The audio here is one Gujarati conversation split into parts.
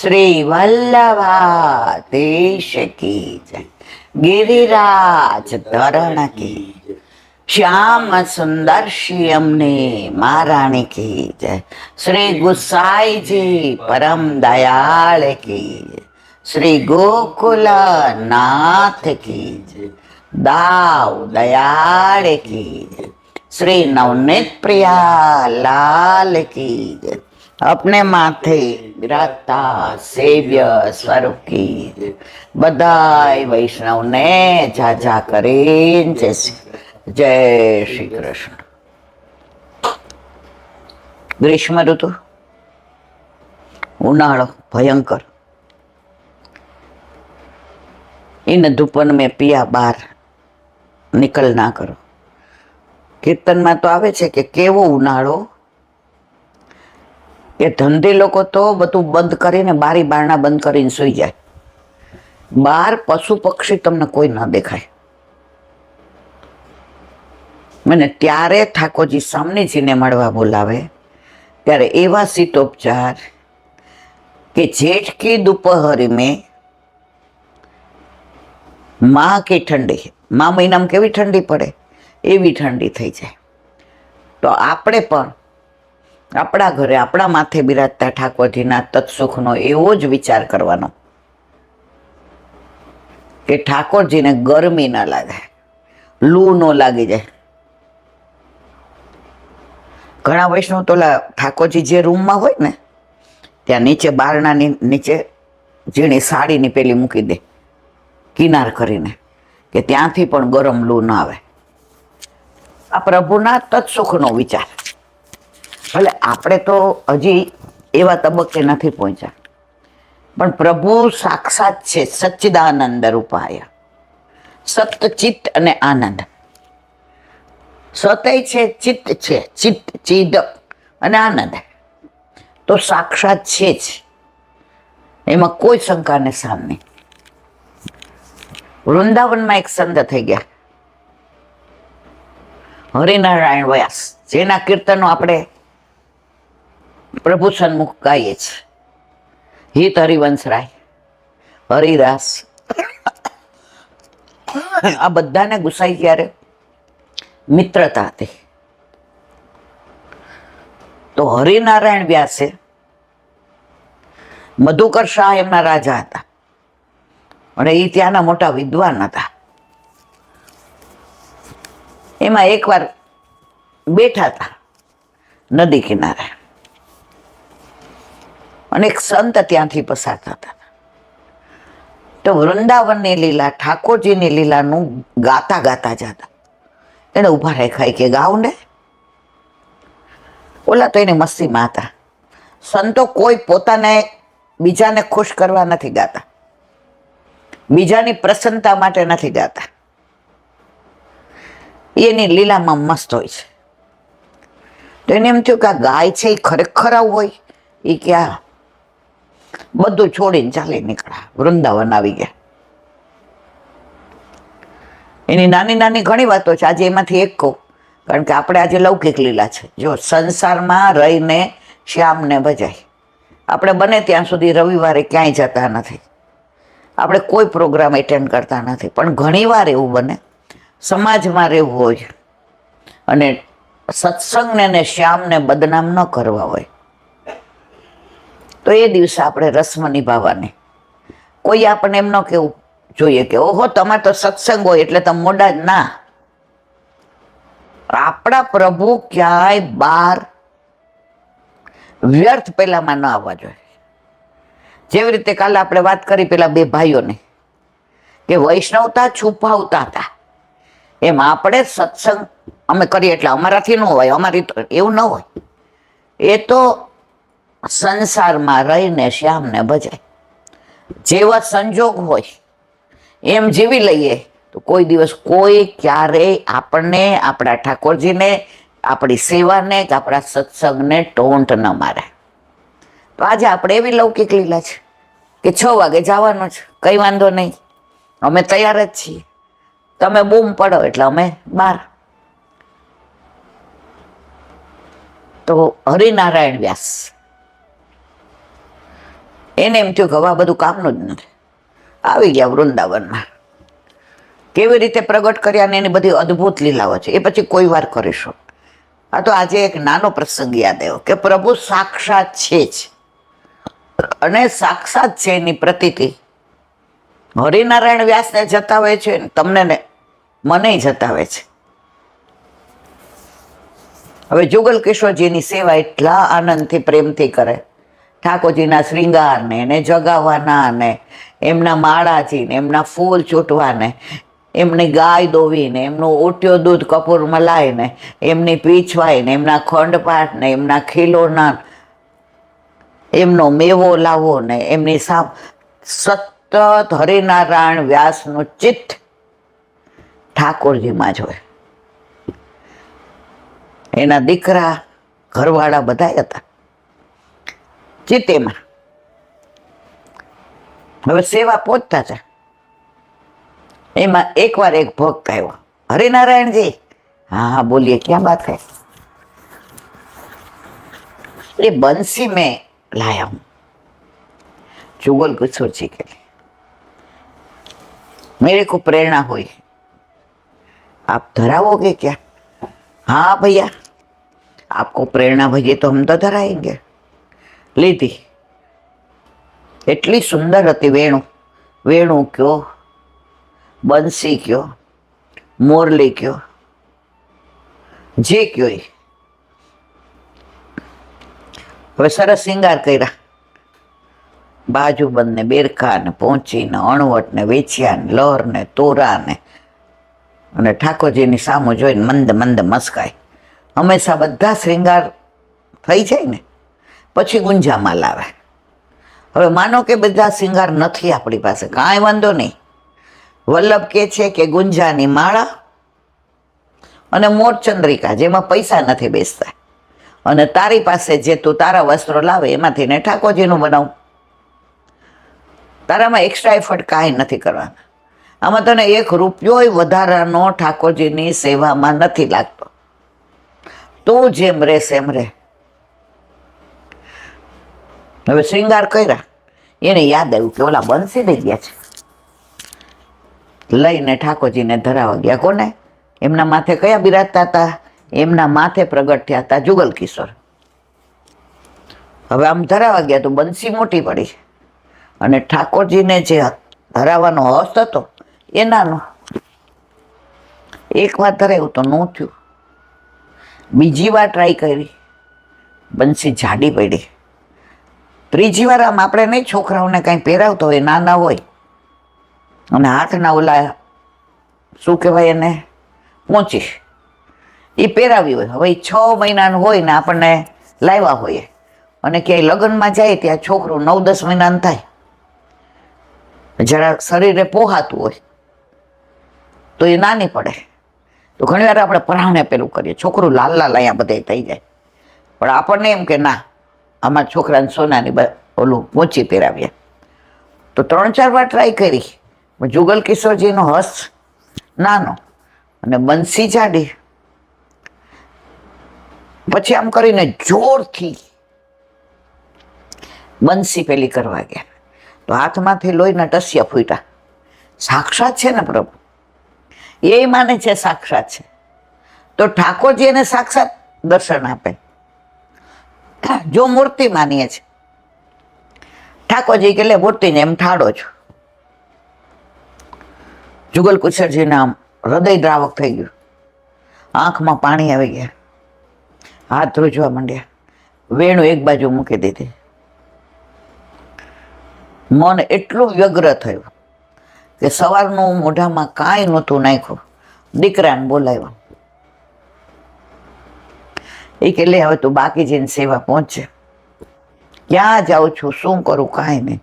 શ્રી વલ્લભાધીશ કી જય, ગિરિરાજ ધરણ કી જય, શ્યામ સુંદર શ્યામને મહારાણી કી જય, શ્રી ગુસાઈજી પરમ દયાળ કી જય, શ્રી ગોકુલ નાથ કી જય, દાવ દયાળ કી જય, श्री नवनीत प्रिया लाल की जय, अपने माथे विराजता सेव्य स्वरूप की जय, बधाई वैष्णव ने जाजा करे जय श्री कृष्ण। ग्रीष्म ऋतु उनाड़ो भयंकर, इन धूपन में पिया बार निकल ना करो। કીર્તન માં તો આવે છે કે કેવો ઉનાળો, કે ધંધે લોકો તો બધું બંધ કરીને બારી બારણા બંધ કરીને સુઈ જાય, બહાર પશુ પક્ષી તમને કોઈ ના દેખાય। મને ત્યારે ઠાકોરજી સામનેજીને મળવા બોલાવે ત્યારે એવા શીતોપચાર કે જેઠ की दोपहर में माँ की ठंडी, माँ महीनाમાં કેવી ઠંડી પડે એવી ઠંડી થઈ જાય। તો આપણે પણ આપણા ઘરે આપણા માથે બિરાજતા ઠાકોરજીના તત્સુખનો એવો જ વિચાર કરવાનો કે ઠાકોરજીને ગરમી ન લાગે, લૂ ન લાગી જાય। ઘણા વૈષ્ણવ તો ઠાકોરજી જે રૂમમાં હોય ને ત્યાં નીચે બારણાની નીચે ઝીણી સાડીની પેલી મૂકી દે કિનાર કરીને, કે ત્યાંથી પણ ગરમ લૂ ન આવે। આ પ્રભુના તત્સુખનો વિચાર। ભલે આપણે તો હજી એવા તબક્કે નથી પહોંચ્યા, પણ પ્રભુ સાક્ષાત છે, સચ્ચિદાનંદ રૂપાય, સત ચિત્ત અને આનંદ। સતય છે, ચિત્ત છે, ચિત્ત ચિદ અને આનંદ તો સાક્ષાત છે જ, એમાં કોઈ શંકાને સ્થાન નહીં। વૃંદાવનમાં એક સંત થઈ ગયા હરિનારાયણ વ્યાસ, જેના કીર્તનો આપણે પ્રભુ સન્મુખ ગાઈએ છીએ, હિત હરિવંશરાય, હરિદાસ, આ બધાને ગુસાઈ જ્યારે મિત્રતા હતી તો હરિનારાયણ વ્યાસે, મધુકર શાહ એમના રાજા હતા અને એ ત્યાંના મોટા વિદ્વાન હતા। એમાં એકવાર બેઠા હતા નદી કિનારે અને એક સંત ત્યાંથી પસાર થતા હતા, તો વૃંદાવનની લીલા, ઠાકોરજીની લીલાનું ગાતા ગાતા જતા। એને ઉભા રાખ્યા કે ગાવ ને, ઓલા તો એની મસ્તીમાં હતા। સંતો કોઈ પોતાને બીજાને ખુશ કરવા નથી ગાતા, બીજાની પ્રસન્નતા માટે નથી ગાતા, એની લીલામાં મસ્ત હોય છે। તો એને એમ થયું કે આ ગાય છે એ ખરેખર આવું હોય, એ ક્યાં બધું છોડીને ચાલી નીકળ્યા, વૃંદાવન આવી ગયા। એની નાની નાની ઘણી વાતો છે, આજે એમાંથી એક કહું, કારણ કે આપણે આજે લૌકિક લીલા છે। જો સંસારમાં રહીને શ્યામને ભજાય, આપણે બને ત્યાં સુધી રવિવારે ક્યાંય જતા નથી, આપણે કોઈ પ્રોગ્રામ એટેન્ડ કરતા નથી, પણ ઘણીવાર એવું બને સમાજમાં રહેવું હોય અને સત્સંગને ને શ્યામને બદનામ ન કરવા હોય તો એ દિવસે આપણે રસ્મ નિભાવવાની। કોઈ આપણને એમ ન કહેવું જોઈએ કે ઓહો તમારે તો સત્સંગ હોય એટલે તમે મોડા જ ના। આપણા પ્રભુ ક્યાંય બહાર વ્યર્થ પેલામાં ન આવવા જોઈએ। જેવી રીતે કાલે આપણે વાત કરી પેલા બે ભાઈઓને કે વૈષ્ણવતા છુપાવતા હતા, એમ આપણે સત્સંગ અમે કરીએ એટલે અમારાથી ન હોય, અમારી તો એવું ન હોય, એ તો સંસારમાં રહીને શ્યામને ભજાય, જેવા સંજોગ હોય એમ જીવી લઈએ તો કોઈ દિવસ કોઈ ક્યારેય આપણને, આપણા ઠાકોરજીને, આપણી સેવાને કે આપણા સત્સંગને ટોન્ટ ન મારે। તો આજે આપણે એવી લૌકિક લીલા છે કે 6 વાગે જવાનું છે, કઈ વાંધો નહીં, અમે તૈયાર જ છીએ, તમે બૂમ પડો એટલે અમે બહાર। તો હરિનારાયણ વ્યાસ એને એમ થયું કે હવે આ બધું કામનું જ નથી. આવી ગયા વૃંદાવનમાં. કેવી રીતે પ્રગટ કર્યા ને એની બધી અદ્ભુત લીલાઓ છે, એ પછી કોઈ વાર કરીશું. આ તો આજે એક નાનો પ્રસંગ યાદ આવ્યો કે પ્રભુ સાક્ષાત છે જ, અને સાક્ષાત છે એની પ્રતીતિ હરિનારાયણ વ્યાસને જતાવે છે, તમને ને મને જતાવે છે. હવે જુગલ કિશોરજીની સેવા એટલા આનંદથી પ્રેમથી કરે, ઠાકોરજીના શ્રીંગારને એને જગાવવાના ને એમના માળાજીને એમના ફૂલ ચૂંટવાને, એમની ગાય દોવીને એમનું ઉટ્યો દૂધ કપૂર મલાઈને એમની પીછવાઈને એમના ખંડપાઠને એમના ખીલોના એમનો મેવો લાવો ને એમની સતત હરિનારાયણ વ્યાસનું ચિત્ત ઠાકોરજીમાં જ હોય. એના દીકરા ઘરવાળા બધા હતા ચિત્તેમાં. હવે સેવા પહોંચતા છે, એમાં એકવાર એક ભક્ત આવ્યો, હરિનારાયણજી. हाँ हाँ बोलिए, क्या बात है? ये बंसी में लाया हूं जुगल किशोर जी के लिए, मेरे को प्रेरणा हुई, आप धराओगे क्या? हाँ भैया, आपको प्रेरणा भैया तो हम तो धराएंगे. લીધી. એટલી સુંદર હતી વેણુ. વેણુ કયો, બંસી કયો, મોરલી કયો, જે કયો એ. હવે સરસ શિંગાર કર્યા, બાજુબંધ ને બેરખા ને પહોંચી ને અણવટ ને વેચ્યા ને લહર ને તોરા ને, અને ઠાકોરજીની સામું જોઈને મંદ મંદ મસ્કાય. હંમેશા બધા શ્રૃંગાર થઈ જાય ને પછી ગુંજામાં લાવે. હવે માનો કે બધા શિંગાર નથી આપણી પાસે, કાંઈ વાંધો નહીં. વલ્લભ કે છે કે ગુંજાની માળા અને મોરચંદ્રિકા, જેમાં પૈસા નથી બેસતા, અને તારી પાસે જે તું તારા વસ્ત્રો લાવે એમાંથી ને ઠાકોરજીનું બનાવું. તારામાં એક્સ્ટ્રા એફર્ટ કાંઈ નથી કરવાના. આમાં તને એક રૂપિયો વધારાનો ઠાકોરજીની સેવામાં નથી લાગતો. તું જેમ રે સેમ રે. હવે શ્રૃંગાર કર્યા, એને યાદ આવ્યું કે ઓલા બંસી દઈ ગયા છે, લઈને ઠાકોરજીને ધરાવા ગયા. કોને? એમના માથે કયા બિરાજતા હતા? એમના માથે પ્રગટ થયા હતા જુગલ કિશોર. હવે આમ ધરાવા ગયા તો બંસી મોટી પડી, અને ઠાકોરજીને જે ધરાવવાનો હસ્ત હતો એ નાનો. એક વાર ધરાવ્યું તો ન થયું, બીજી વાર ટ્રાય કરી, બંસી જાડી પડી. ત્રીજી વાર આમ આપણે નહીં, છોકરાઓને કાંઈ પહેરાવતો હોય, નાના હોય અને હાથના ઓલા શું કહેવાય એને, પહોંચી, એ પહેરાવી હોય. હવે 6 મહિનાનું હોય ને આપણને લાવ્યા હોઈએ, અને ક્યાંય લગ્નમાં જાય ત્યાં છોકરું 9-10 મહિનાનું થાય, જરા શરીરે પોહાતું હોય તો એ નાની પડે. તો ઘણી વાર આપણે પરાણે પેલું કરીએ, છોકરું લાલ લાલ અહીંયા બધે થઈ જાય, પણ આપણને એમ કે ના, આમાં છોકરાને સોનાની ઓલું પહોંચી પહેરાવ્યા. તો 3-4 વાર ટ્રાય કરી. જુગલ કિશોરજીનો હસ્ત નાનો અને બંસી જાડી. પછી આમ કરીને જોરથી બંસી પેલી કરવા ગયા, તો હાથમાંથી લોહીના ટસિયા ફૂટ્યા. સાક્ષાત છે ને પ્રભુ, એ માને છે સાક્ષાત છે, તો ઠાકોરજી એને સાક્ષાત દર્શન આપે. જો મૂર્તિ માનીએ છે, ઠાકોરજી કે લે મૂર્તિને એમ ઠાડો છો. જુગલ કિશોરજીના આમ હૃદય દ્રાવક થઈ ગયું, આંખમાં પાણી આવી ગયા, હાથ ધ્રુજવા માંડ્યા. વેણુ એક બાજુ મૂકી દીધી. મન એટલું વ્યગ્ર થયું કે સવારનું મોઢામાં કાંઈ નહોતું નાખ્યું. દીકરાને બોલાવ્યો. એ કે લે હવે તું બાકી જઈને સેવા પહોંચે. ક્યાં જાઉં છું, શું કરું, કાંઈ નહીં.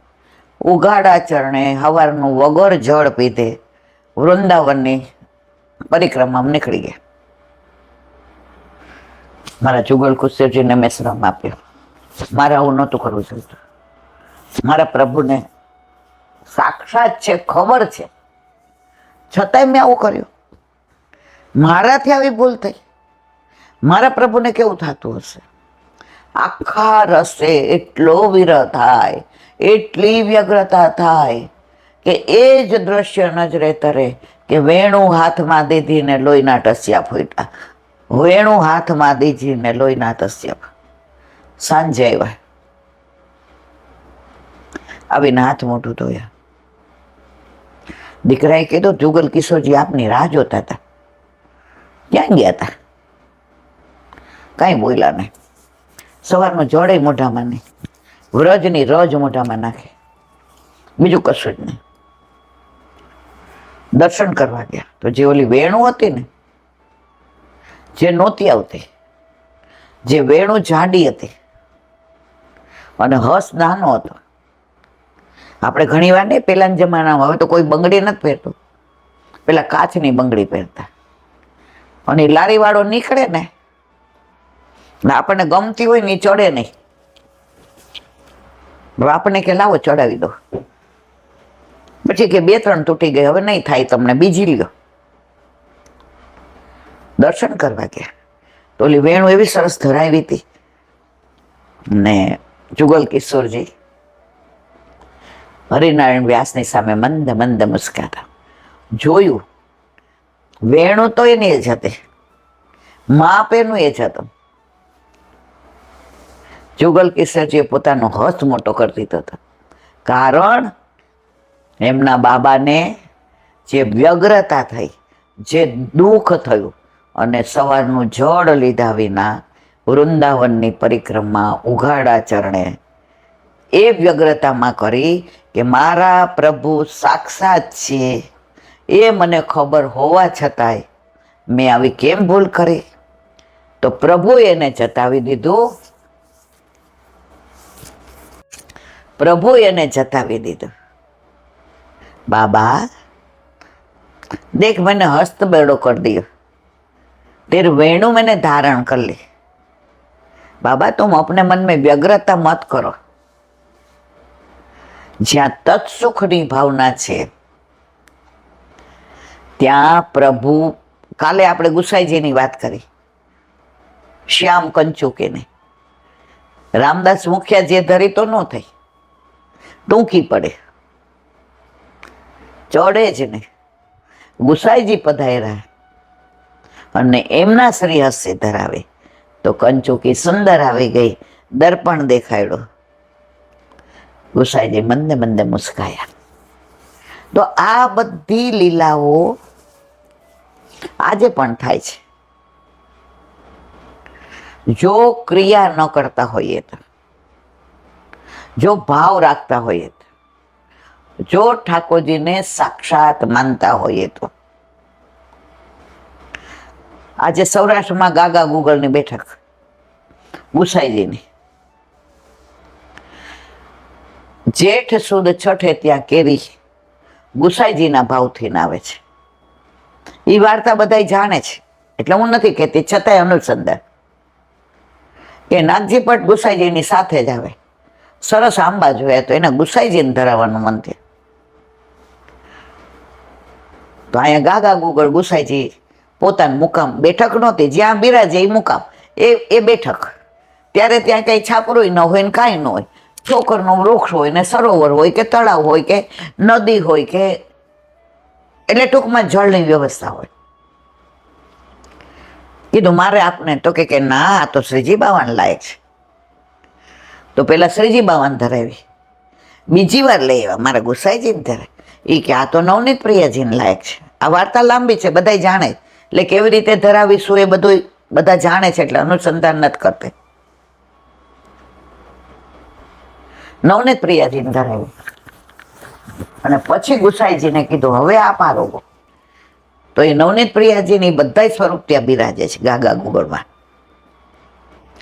ઉઘાડા ચરણે સવારનું વગર જળ પીધે વૃંદાવનની પરિક્રમામાં નીકળી ગયા. મારા જુગલ કિશોરજીને મેં શ્રમ આપ્યો. મારે આવું નહોતું કરવું જોઈતું. મારા પ્રભુને સાક્ષાત છે, ખબર છે, છતાંય મેં આવું કર્યું. મારાથી આવી ભૂલ થઈ. મારા પ્રભુને કેવું થતું હશે? આખા રસ્તે એટલો વિરહ થાય, એટલી વ્યગ્રતા થાય કે એ જ દ્રશ્ય નજરે તરે કે વેણુ હાથમાં દીધીને લોહીના ટસ્યા ફૂટ્યા. વેણુ હાથમાં દીધીને લોહીના ટસ્યા. સાંજે આવ્યા, આવીને હાથ મોઢું ધોયા. દીકરાએ કીધું, જુગલ કિશોરજી આપની રાહ જોતા હતા, ક્યાં ગયા હતા? કાંઈ બોલ્યા નહીં. સવારનું જોડે મોઢામાં નહીં, વ્રજની રજ મોઢામાં નાખે, બીજું કશું જ નહીં. દર્શન કરવા ગયા તો જે ઓલી વેણુ હતી ને, જે નહોતી આવતી, જે વેણુ જાડી હતી અને હસ નાનો હતો. આપણે ઘણી વાર નહીં, પેલાના જમાનામાં, હવે તો કોઈ બંગડી નથી પહેરતું, પેલા કાચની બંગડી પહેરતા. અને એ લારીવાળો નીકળે ને, આપણને ગમતી હોય ને એ ચડે નહીં. આપણને કે લાવો ચડાવી દો, પછી કે 2-3 તૂટી ગઈ, હવે નહીં થાય તમને, બીજી લ્યો. દર્શન કરવા ગયા તો ઓલી વેણુ એવી સરસ ધરાવી હતી ને જુગલ કિશોરજી હરિનારાયણ વ્યાસની સામે મંદ મંદ મુસ્કાતા. જોયું, વેણુ તો એની જ હતી, માપ એનું એ જ હતું. જુગલ કિશોરજીએ પોતાનો હસ્ત મોટો કરી દીધો હતો, કારણ એમના બાબાને જે વ્યગ્રતા થઈ, જે દુઃખ થયું, અને સવારનું જળ લીધા વિના વૃંદાવનની પરિક્રમા ઉઘાડા ચરણે એ વ્યગ્રતામાં કરી કે મારા પ્રભુ સાક્ષાત છે એ મને ખબર હોવા છતાંય મેં આવી કેમ ભૂલ કરી? તો પ્રભુ એને જતાવી દીધું, પ્રભુ એને જતાવી દીધું. बाबा देख मैंने हस्त बेड़ो कर दियो, तेरे वेणु मैंने धारण कर ली। बाबा तुम अपने मन में व्यग्रता मत करो, ज्यां तत्सुखनी भावना छे त्या प्रभु। काले आपणे गुसाईजीनी वात करी, श्याम कंचुकीनी, रामदास मुखिया जे धरी तो न थई, टूंकी पड़े, चढ़े ज नहीं। गुसाईजी पधार्या अने एमना श्री हस्ते धरावे तो कंचुकी सुंदर आवी गई, दर्पण देखाड्यो। गुसाईजी मंदे मंदे मुस्काया। तो आ बधी लीलाओ आजे पण थाय छे। जो क्रिया न करता होइए तो, जो भाव राखता होइए तो, जो ठाकुरजी ने साक्षात मानता होइए तो। आज सौराष्ट्र में गागा गूगल ने बैठक गुसाईजी ने जेठ सुद छठे त्या केरी गुसाईजी ना भाव थी आवे छे। ई वार्ता बधाई जाने छे એટલે હું નથી કહેતી, છતાંય અનુસંધાન કે નાગજી ભટ્ટ ગુસાઈજીની સાથે જ આવે, સરસ આંબા જોયા તો એને ગુસાઈજીને ધરાવવાનું મન થયું, તો અહીંયા ગાગા ગુગળ ગુસાઈજી પોતાનું મુકામ, બેઠક નહોતી, જ્યાં બિરાજે એ મુકામ, એ બેઠક. ત્યારે ત્યાં કઈ છાપરોય ન હોય ને કાંઈ ન હોય, ઠોકરનું વૃક્ષ હોય ને સરોવર હોય કે તળાવ હોય કે નદી હોય કે, એટલે ટૂંકમાં જળની વ્યવસ્થા હોય. કીધું મારે આપને, તો કે ના, આ તો શ્રીજી બાવાને લાયક છે. તો પેલા શ્રીજી બાવાને ધરાવી, બીજી વાર લઈ આવ્યા મારા ગુસાઈજીને ધરાવી. એ કે આ તો નવનીત પ્રિયાજીને લાયક છે. આ વાર્તા લાંબી છે, બધા જાણે, એટલે કેવી રીતે ધરાવીશું એ બધું બધા જાણે છે, એટલે અનુસંધાન નથી કરતે. નવનીત પ્રિયાજીને ધરાવી અને પછી ગુસાઈજીને કીધું હવે આપ આરોગો. તો એ નવનીત પ્રિયાજીની બધા સ્વરૂપ ત્યાં બિરાજે છે ગાગા ગુગળમાં,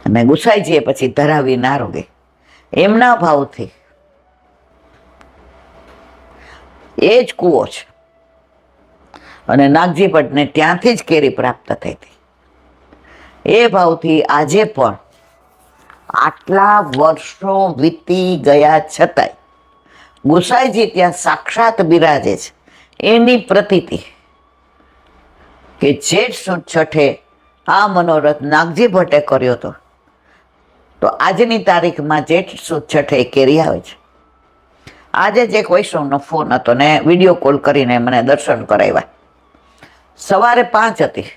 અને ગુસાઈજીએ પછી ધરાવી ના રોગે એમના ભાવથી. એ જ કૂવો છે, અને નાગજી ભટ્ટને ત્યાંથી જ કેરી પ્રાપ્ત થઈ હતી. એ ભાવથી આજે પણ આટલા વર્ષો વીતી ગયા છતાંય ગુસાઈજી ત્યાં સાક્ષાત બિરાજે છે. એની પ્રતીતિ કે જેઠ સુદ છઠે આ મનોરથ નાગજી ભટ્ટે કર્યો હતો, તો આજની તારીખમાં જેઠ સુદ છઠે કેરી આવે છે. આજે જ એક વૈષ્ણવનો ફોન હતો ને વિડીયો કોલ કરીને મને દર્શન કરાવ્યા. સવારે 5 હતી,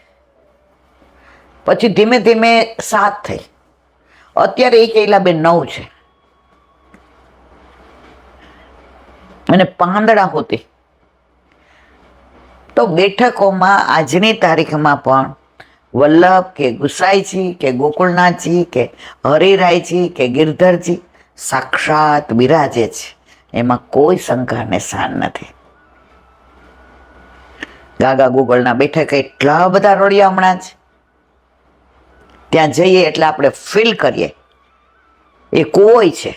પછી ધીમે ધીમે 7 થઈ, અત્યારે એ કૈલાબેન 9 છે. અને પાંદડા હોતી તો બેઠકોમાં આજની તારીખમાં પણ વલ્લભ કે ગુસાઈજી કે ગોકુળનાથજી કે હરિરાયજી કે ગિરધરજી સાક્ષાત બિરાજે છે. એમાં કોઈ શંકા ને શાન નથી. ગાગા ગોગલના બેઠક એટલા બધા રોડિયા હમણાં જ ત્યાં જઈએ એટલે આપણે ફીલ કરીએ એ કોઈ છે,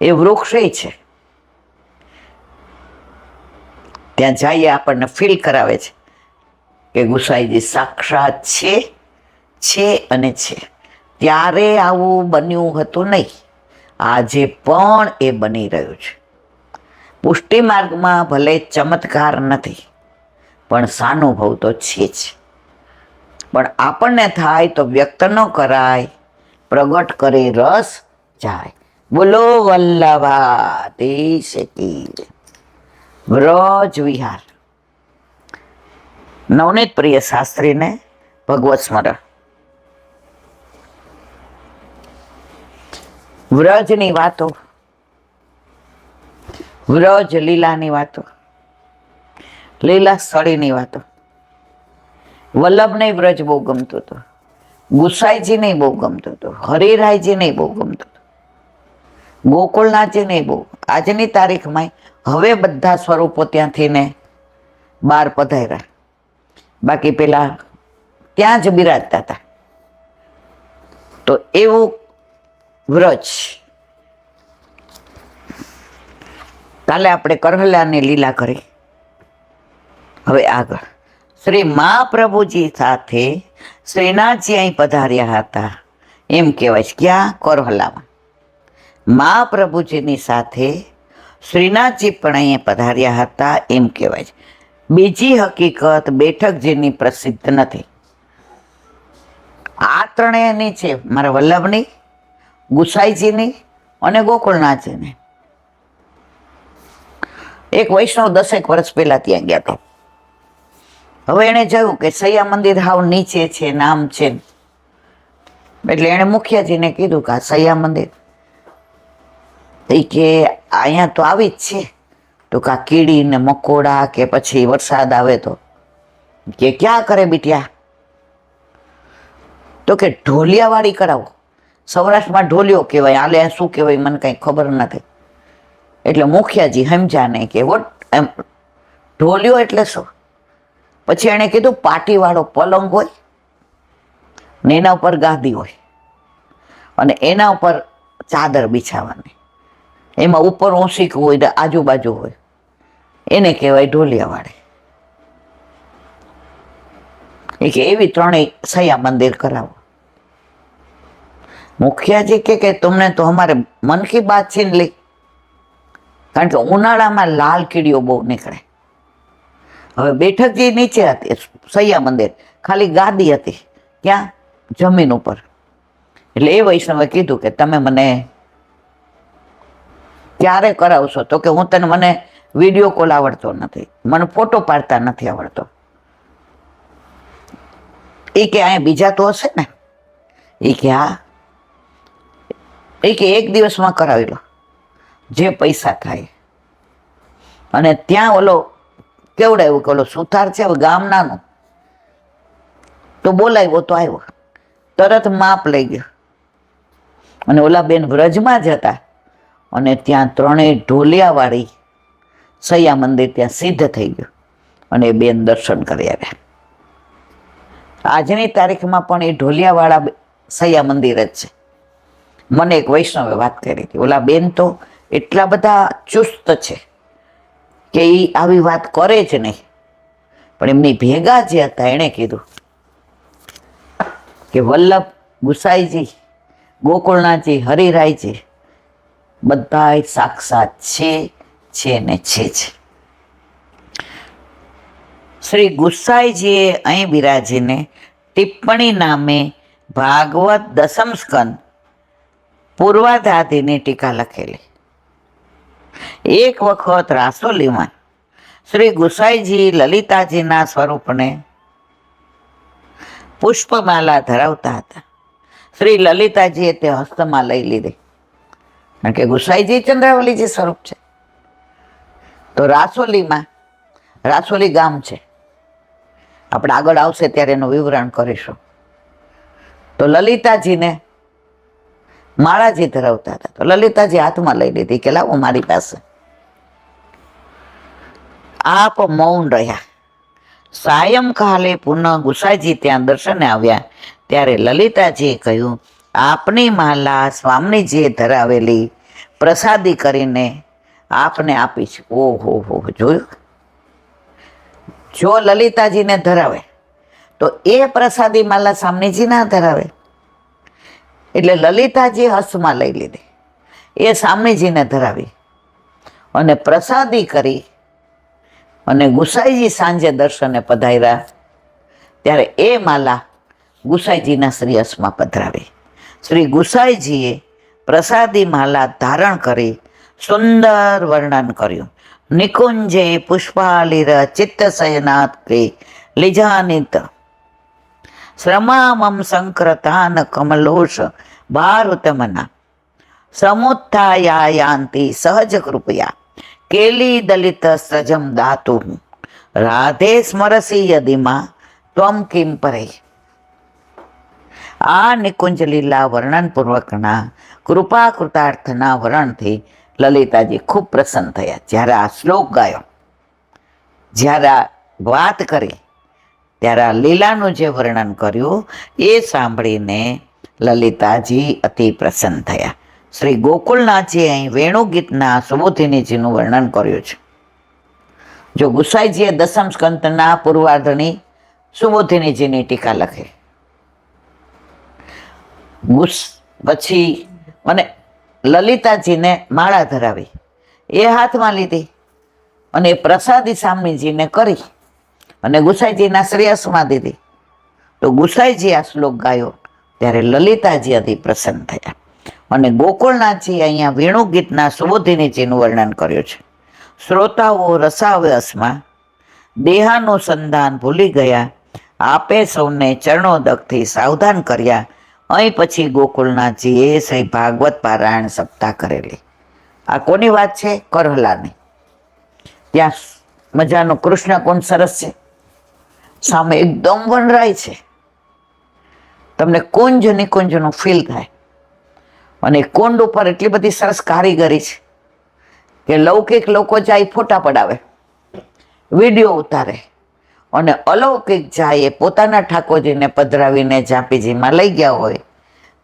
એ વૃક્ષ છે. ત્યાં જઈએ આપણને ફીલ કરાવે છે કે ગુસાઈજી સાક્ષાત છે અને છે. ત્યારે આવું બન્યું હતું નહીં, આજે પણ એ બની રહ્યું છે. પુષ્ટિ માર્ગમાં ભલે ચમત્કાર નથી, પણ સાનુભવ તો છે જ. પણ આપણને થાય તો વ્યક્ત ન કરાય, પ્રગટ કરે રસ જાય. બોલો વલ્લભાધીશ કી જય. વ્રજ વિહાર. નવનીત પ્રિય શાસ્ત્રીને ભગવત સ્મરણ. વ્રજની વાતો, વ્રજ લીલાની વાતો, લીલા સ્થળીની વાતો. વલ્લભને વ્રજ બહુ ગમતું હતું, ગુસાઈજીને બહુ ગમતું હતું, હરિરાયજીને બહુ ગમતું હતું, ગોકુળનાથજીને બહુ. આજની તારીખમાં હવે બધા સ્વરૂપો ત્યાંથી ને બહાર પધાર્યા, બાકી પેલા ત્યાં જ બિરાજતા હતા. તો એવું વ્રજ. કાલે આપણે કરહલાની લીલા કરી. હવે આગળ શ્રી મહાપ્રભુજી સાથે શ્રીનાથજી અહીં પધાર્યા હતા એમ કહેવાય છે. ક્યાં? કરહલામાં. મહાપ્રભુજીની સાથે શ્રીનાથજી પણ અહીંયા પધાર્યા હતા એમ કહેવાય છે. બીજી હકીકત બેઠકજીની પ્રસિદ્ધ નથી. આ ત્રણેયની છે, મારા વલ્લભની, ગુસાઈજીની અને ગોકુળનાથજીની. એક વૈષ્ણવ 10 વર્ષ પહેલા ત્યાં ગયા હતો. હવે એણે જોયું કે સૈયા મંદિર હાવ નીચે છે, નામ છે, એટલે એણે મુખિયાજીને કીધું કે આ સૈયા મંદિર, એ કે અહીંયા તો આવી જ છે. તો કા કીડી ને મકોડા કે પછી વરસાદ આવે તો કે ક્યાં કરે બીટ્યા? તો કે ઢોલિયાવાળી કરાવો. સૌરાષ્ટ્રમાં ઢોલિયો કહેવાય, આલે શું કહેવાય મને કંઈ ખબર નથી. એટલે મુખિયાજી સમજ્યા નહીં કે વોટ એમ ઢોલિયો એટલે શું. પછી એણે કીધું પાટીવાળો પલંગ હોય ને એના ઉપર ગાદી હોય અને એના ઉપર ચાદર બિછાવવાની, એમાં ઉપર ઓશીક હોય ને આજુબાજુ હોય, એને કહેવાય ઢોલિયાવાળી. એ કે એવી ત્રણેય સૈયા મંદિર કરાવો. મુખિયાજી કે તમને તો અમારે મન કી બાત છીન લી, કારણ કે ઉનાળામાં લાલ કીડીઓ બહુ નીકળે. હવે બેઠકજી નીચે હતી સૈયા મંદિર, ખાલી ગાદી હતી ક્યાં? જમીન ઉપર. એટલે એ વૈષ્ણવે કીધું કે તમે મને ક્યારે કરાવશો? તો કે મને વિડીયો કોલ આવડતો નથી, મને ફોટો પાડતા નથી આવડતો. એ કે અહીંયા બીજા તો હશે ને? એ કે હા. એ કે એક દિવસમાં કરાવી લો, જે પૈસા થાય. અને ત્યાં ઓલો કેવડાવ્યું કે ઓલો સુથાર છે હવે ગામ નાનું, તો બોલાવ્યો તો આવ્યો, તરત માપ લઈ ગયો. અને ઓલા બેન વ્રજમાં જ હતા અને ત્યાં ત્રણેય ઢોલિયાવાળી સૈયા મંદિર ત્યાં સિદ્ધ થઈ ગયું અને એ બેન દર્શન કરી આવ્યા. આજની તારીખમાં પણ એ ઢોલિયાવાળા સૈયા મંદિર જ છે. મને એક વૈષ્ણવે વાત કરી હતી, ઓલા બેન તો એટલા બધા ચુસ્ત છે કે એ આવી વાત કરે જ નહીં. પણ એમની ભેગા જે હતા એણે કીધું કે વલ્લભ, ગુસાઈજી, ગોકુળનાથજી, હરિરાયજી બધા સાક્ષાત છે ને છે જ. શ્રી ગુસાઈજીએ અહીં બિરાજીને ટિપ્પણી નામે ભાગવત દસમ સ્કંદ પૂર્વાધાદિની ટીકા લખેલી. એક વખત રાસોલીમાં શ્રી ગુસાઈજી લલિતાજીના સ્વરૂપને પુષ્પમાલા ધરાવતા હતા. શ્રી લલિતાજીએ તે હસ્તમાં લઈ લીધી, કારણ કે ગુસાઈજી ચંદ્રાવલીજી સ્વરૂપ છે. તો રાસોલીમાં, રાસોલી ગામ છે, આપણે આગળ આવશે ત્યારે એનું વિવરણ કરીશું. તો લલિતાજીને માળાજી ધરાવતા હતા, તો લલિતાજી હાથમાં લઈ લીધી કે લાવો મારી પાસે. આપ મૌન રહ્યા. સાયંકાલે પુનઃ ગુસાઈજી ત્યાં દર્શને આવ્યા ત્યારે લલિતાજીએ કહ્યું, આપની માલા સ્વામીજીએ ધરાવેલી પ્રસાદી કરીને આપને આપી છે. ઓહો હો, જોયું? જો લલિતાજીને ધરાવે તો એ પ્રસાદી માલા સ્વામીજી ના ધરાવે, એટલે લલિતાજી હસ્તમાં લઈ લીધી, એ સ્વામીજીને ધરાવી અને પ્રસાદી કરી અને ગુસાઈજી સાંજે દર્શને પધાર્યા ત્યારે એ માલા ગુસાઈજીના શ્રી હસ્તમાં પધરાવી. શ્રી ગુસાઈજીએ પ્રસાદી માલા ધારણ કરી સુંદર વર્ણન કર્યું. નિકુંજે પુષ્પાલિર ચિત્તશયનાત લિજાનિત શ્રમામમ સંક્રતાન કમલોષ ભારુતમના સમુત્થાયાયાંતિ સહજ કૃપયા કેલી દલિત સજમ દાતુ રાધે સ્મરસી યદિમાં ત્વમ કિમ પરે. આ નિકુંજ લીલા વર્ણન પૂર્વકના કૃપા કૃતાર્થના વર્ણનથી લલિતાજી ખૂબ પ્રસન્ન થયા. જ્યારે આ શ્લોક ગાયો, જ્યારે આ વાત કરી, ત્યારે આ લીલાનું જે વર્ણન કર્યું એ સાંભળીને લલિતાજી અતિ પ્રસન્ન થયા. શ્રી ગોકુળનાથજીએ અહીં વેણુગીતના સુબોધિનીજીનું વર્ણન કર્યું છે. જો ગુસાઈજીએ દસમ સ્કંદના પૂર્વાર્ધની સુબોધિનીજીની ટીકા લખી, પછી અને લલિતાજીને માળા ધરાવી, એ હાથમાં લીધી અને પ્રસાદી સ્વામીજીને કરી અને ગુસાઈજીના શ્રેયસમાં દીધી. તો ગુસાઈજી આ શ્લોક ગાયો ત્યારે લલિતાજી અતિ પ્રસન્ન થયા. અને ગોકુળનાથજી અહીંયા વેણુ ગીતના સુબોધિનીજીનું વર્ણન કર્યું છે. શ્રોતાઓ રસાવ્યસમાં દેહાનુસંધાન ભૂલી ગયા, આપે સૌને ચરણોદકથી સાવધાન કર્યા. અહીં પછી ગોકુળનાથજીએ શ્રી ભાગવત પારાયણ સપ્તાહ કરેલી. આ કોની વાત છે? કરહલાની. ત્યાં મજાનો કૃષ્ણકુંડ સરસ છે, સામે એકદમ વનરાય છે, તમને કુંજ નિકુંજનું ફીલ થાય. અને કુંડ ઉપર એટલી બધી સરસ કારીગરી છે કે લૌકિક લોકો જાય ફોટા પડાવે, વિડીયો ઉતારે, અને અલૌકિક જાય પોતાના ઠાકોરજીને પધરાવીને ઝાંપીજીમાં લઈ ગયા હોય